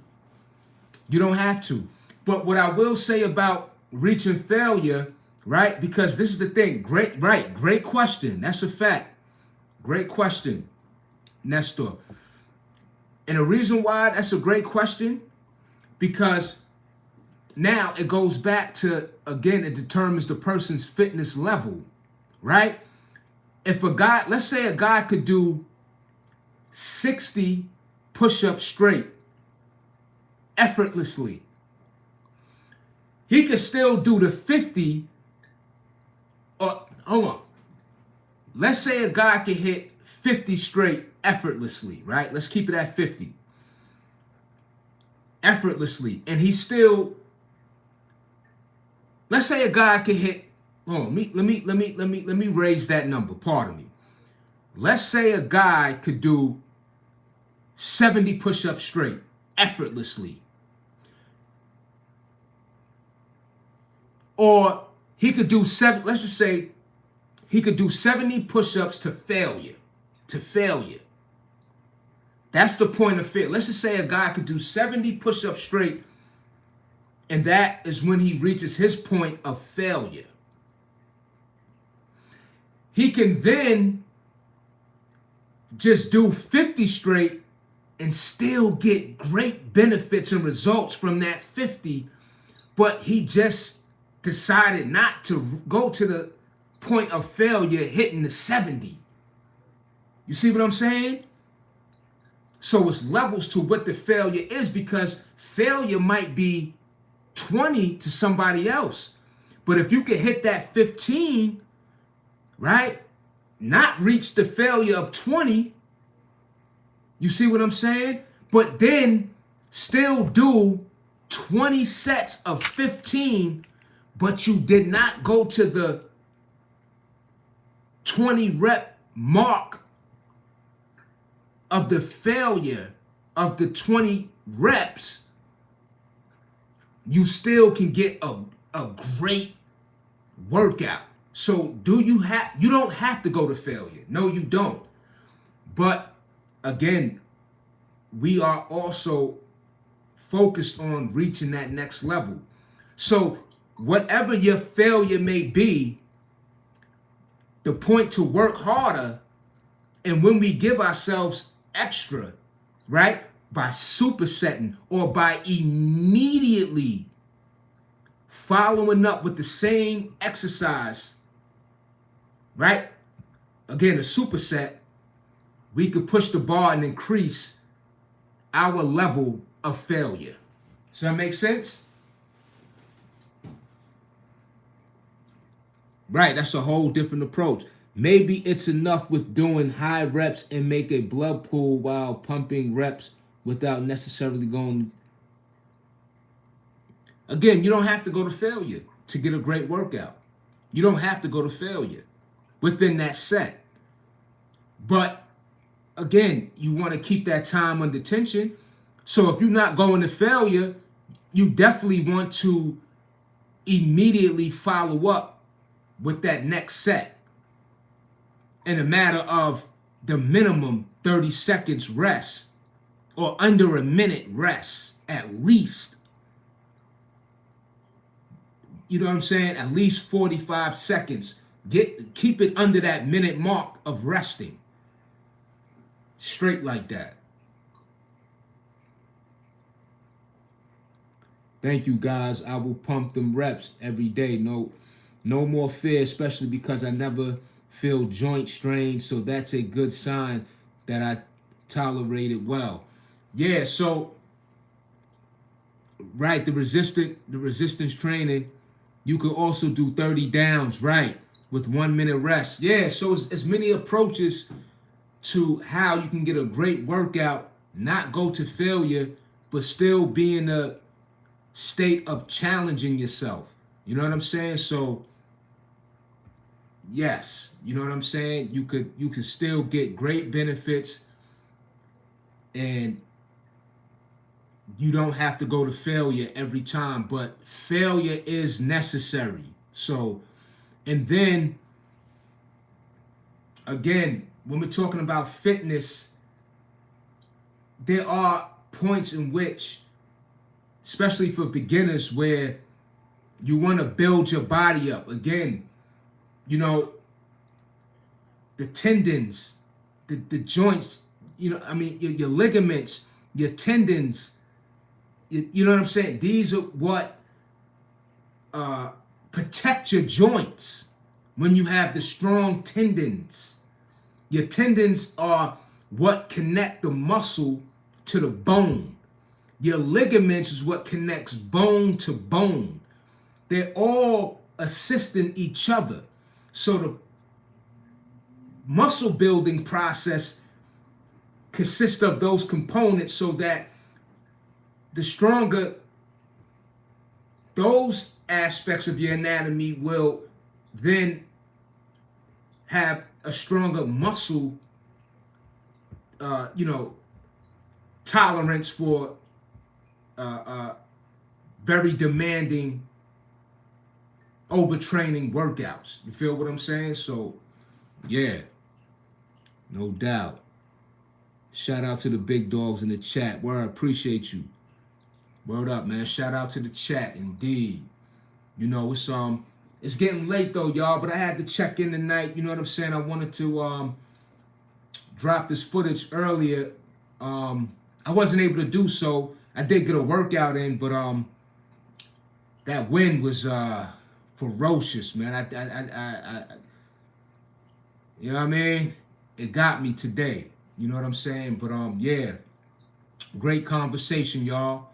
You don't have to. But what I will say about reaching failure, right? Because this is the thing. Great question. That's a fact. Great question, Nestor. And the reason why that's a great question, because now it goes back to, again, it determines the person's fitness level, right? If a guy, let's say a guy could do 60 push-ups straight, effortlessly, he could still do the 50, or hold on. Let's say a guy could hit 50 straight effortlessly, right? Let's keep it at 50. Effortlessly. And he still, let's say a guy could hit, hold on, let me raise that number, pardon me. Let's say a guy could do 70 push-ups straight, effortlessly. Or he could do let's just say he could do 70 push-ups to failure. To failure. That's the point of failure. Let's just say a guy could do 70 push-ups straight, and that is when he reaches his point of failure. He can then just do 50 straight and still get great benefits and results from that 50, but he just decided not to go to the point of failure hitting the 70. You see what I'm saying? So it's levels to what the failure is, because failure might be 20 to somebody else. But if you can hit that 15, right? Not reach the failure of 20, you see what I'm saying? But then still do 20 sets of 15, but you did not go to the 20 rep mark of the failure of the 20 reps, you still can get a great workout. So you don't have to go to failure. No, you don't. But again, we are also focused on reaching that next level. So whatever your failure may be, the point to work harder, and when we give ourselves extra, right, by supersetting or by immediately following up with the same exercise, right? Again, a superset, we could push the bar and increase our level of failure. Does that make sense? Right, that's a whole different approach. Maybe it's enough with doing high reps and make a blood pool while pumping reps without necessarily going. Again, you don't have to go to failure to get a great workout. You don't have to go to failure within that set. But again, you want to keep that time under tension. So if you're not going to failure, you definitely want to immediately follow up with that next set in a matter of the minimum 30 seconds rest, or under a minute rest at least. You know what I'm saying? At least 45 seconds. Keep it under that minute mark of resting. Straight like that. Thank you, guys. I will pump them reps every day. No more fear, especially because I never feel joint strain. So that's a good sign that I tolerate it well. Yeah, so right, the resistance training, you could also do 30 downs, right, with 1 minute rest. Yeah, so it's as many approaches to how you can get a great workout, not go to failure, but still be in a state of challenging yourself. You know what I'm saying? So yes, you know what I'm saying? You could still get great benefits, and you don't have to go to failure every time, but failure is necessary. So, and then again, when we're talking about fitness, there are points in which, especially for beginners, where you want to build your body up. Again, you know, the tendons, the joints, you know, I mean, your ligaments, your tendons, you know what I'm saying? These are what protect your joints when you have the strong tendons. Your tendons are what connect the muscle to the bone. Your ligaments is what connects bone to bone. They're all assisting each other. So the muscle building process consists of those components, so that the stronger those aspects of your anatomy will then have a stronger muscle, tolerance for very demanding overtraining workouts. You feel what I'm saying? So, yeah, no doubt. Shout out to the big dogs in the chat. Word, appreciate you. Word up, man. Shout out to the chat, indeed. You know, it's getting late though, y'all, but I had to check in tonight. You know what I'm saying? I wanted to drop this footage earlier. I wasn't able to do so. I did get a workout in, but that wind was ferocious, man. I you know what I mean? It got me today. You know what I'm saying? But yeah, Great conversation, y'all.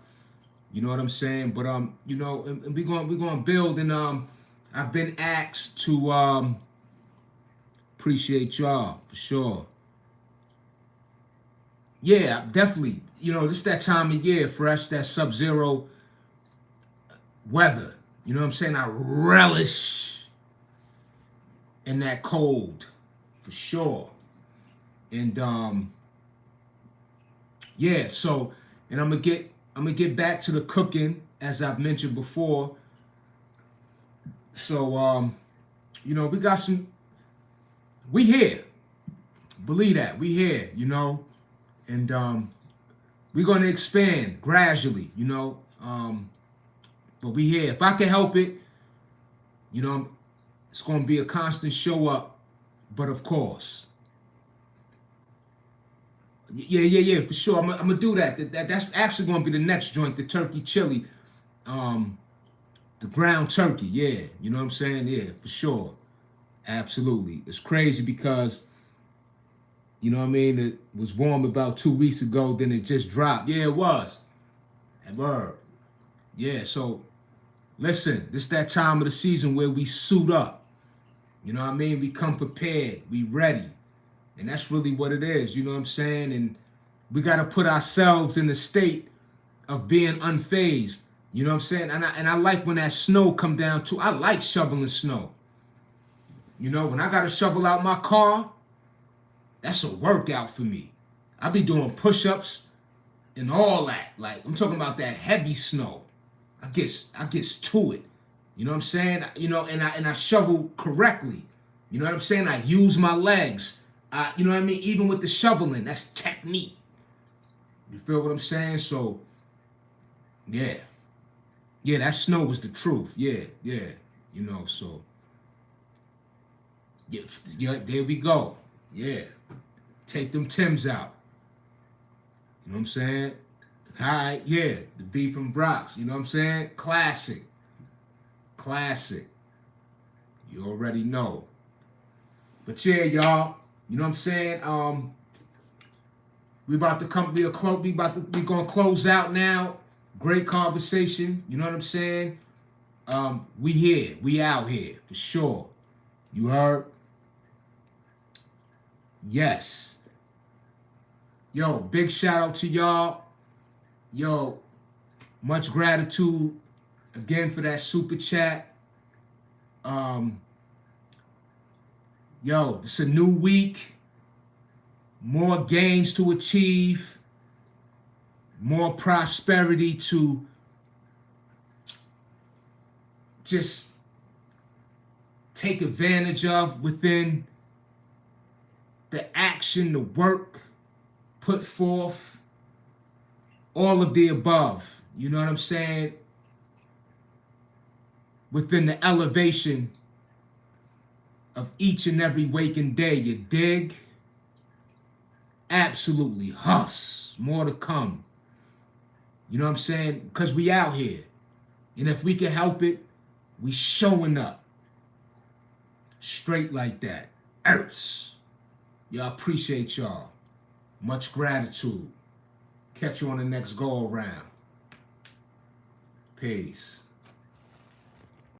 You know what I'm saying? But you know, and we're gonna build, and I've been asked to appreciate y'all for sure. Yeah, definitely. You know, this that time of year, fresh, that sub-zero weather. You know what I'm saying? I relish in that cold for sure. And yeah, so and I'm gonna get back to the cooking as I've mentioned before. So you know, we here. Believe that. We here, you know. And we're gonna expand gradually, you know. But we here. If I can help it, you know, it's gonna be a constant show up. But of course, yeah, for sure. I'm gonna do that. That's actually gonna be the next joint, the turkey chili, um, the ground turkey. Yeah, you know what I'm saying? Yeah, for sure, absolutely. It's crazy because you know what I mean. It was warm about 2 weeks ago, then it just dropped. Yeah, it was. Word. Yeah. So listen, this that time of the season where we suit up. You know what I mean? We come prepared. We ready. And that's really what it is. You know what I'm saying? And we got to put ourselves in the state of being unfazed. You know what I'm saying? And I like when that snow come down too. I like shoveling snow. You know, when I got to shovel out my car, that's a workout for me. I be doing push-ups and all that. Like I'm talking about that heavy snow. I gets to it. You know what I'm saying? You know, and I shovel correctly. You know what I'm saying? I use my legs. You know what I mean? Even with the shoveling, that's technique. You feel what I'm saying? So, yeah. Yeah, that snow was the truth. Yeah, yeah. You know, so yeah, yeah, there we go. Yeah. Take them Tims out. You know what I'm saying? All right, yeah. The beef from Brock's. You know what I'm saying? Classic. Classic. You already know. But yeah, y'all. You know what I'm saying? We about to come. We gonna close out now. Great conversation. You know what I'm saying? We here. We out here for sure. You heard? Yes. Yo, big shout out to y'all. Yo, much gratitude again for that super chat. Yo, it's a new week. More gains to achieve. More prosperity to just take advantage of within the action, the work put forth, all of the above. You know what I'm saying? Within the elevation of each and every waking day, you dig? Absolutely. More to come. You know what I'm saying? Because we out here. And if we can help it, we showing up. Straight like that. Earths. Y'all appreciate y'all. Much gratitude. Catch you on the next go around. Peace.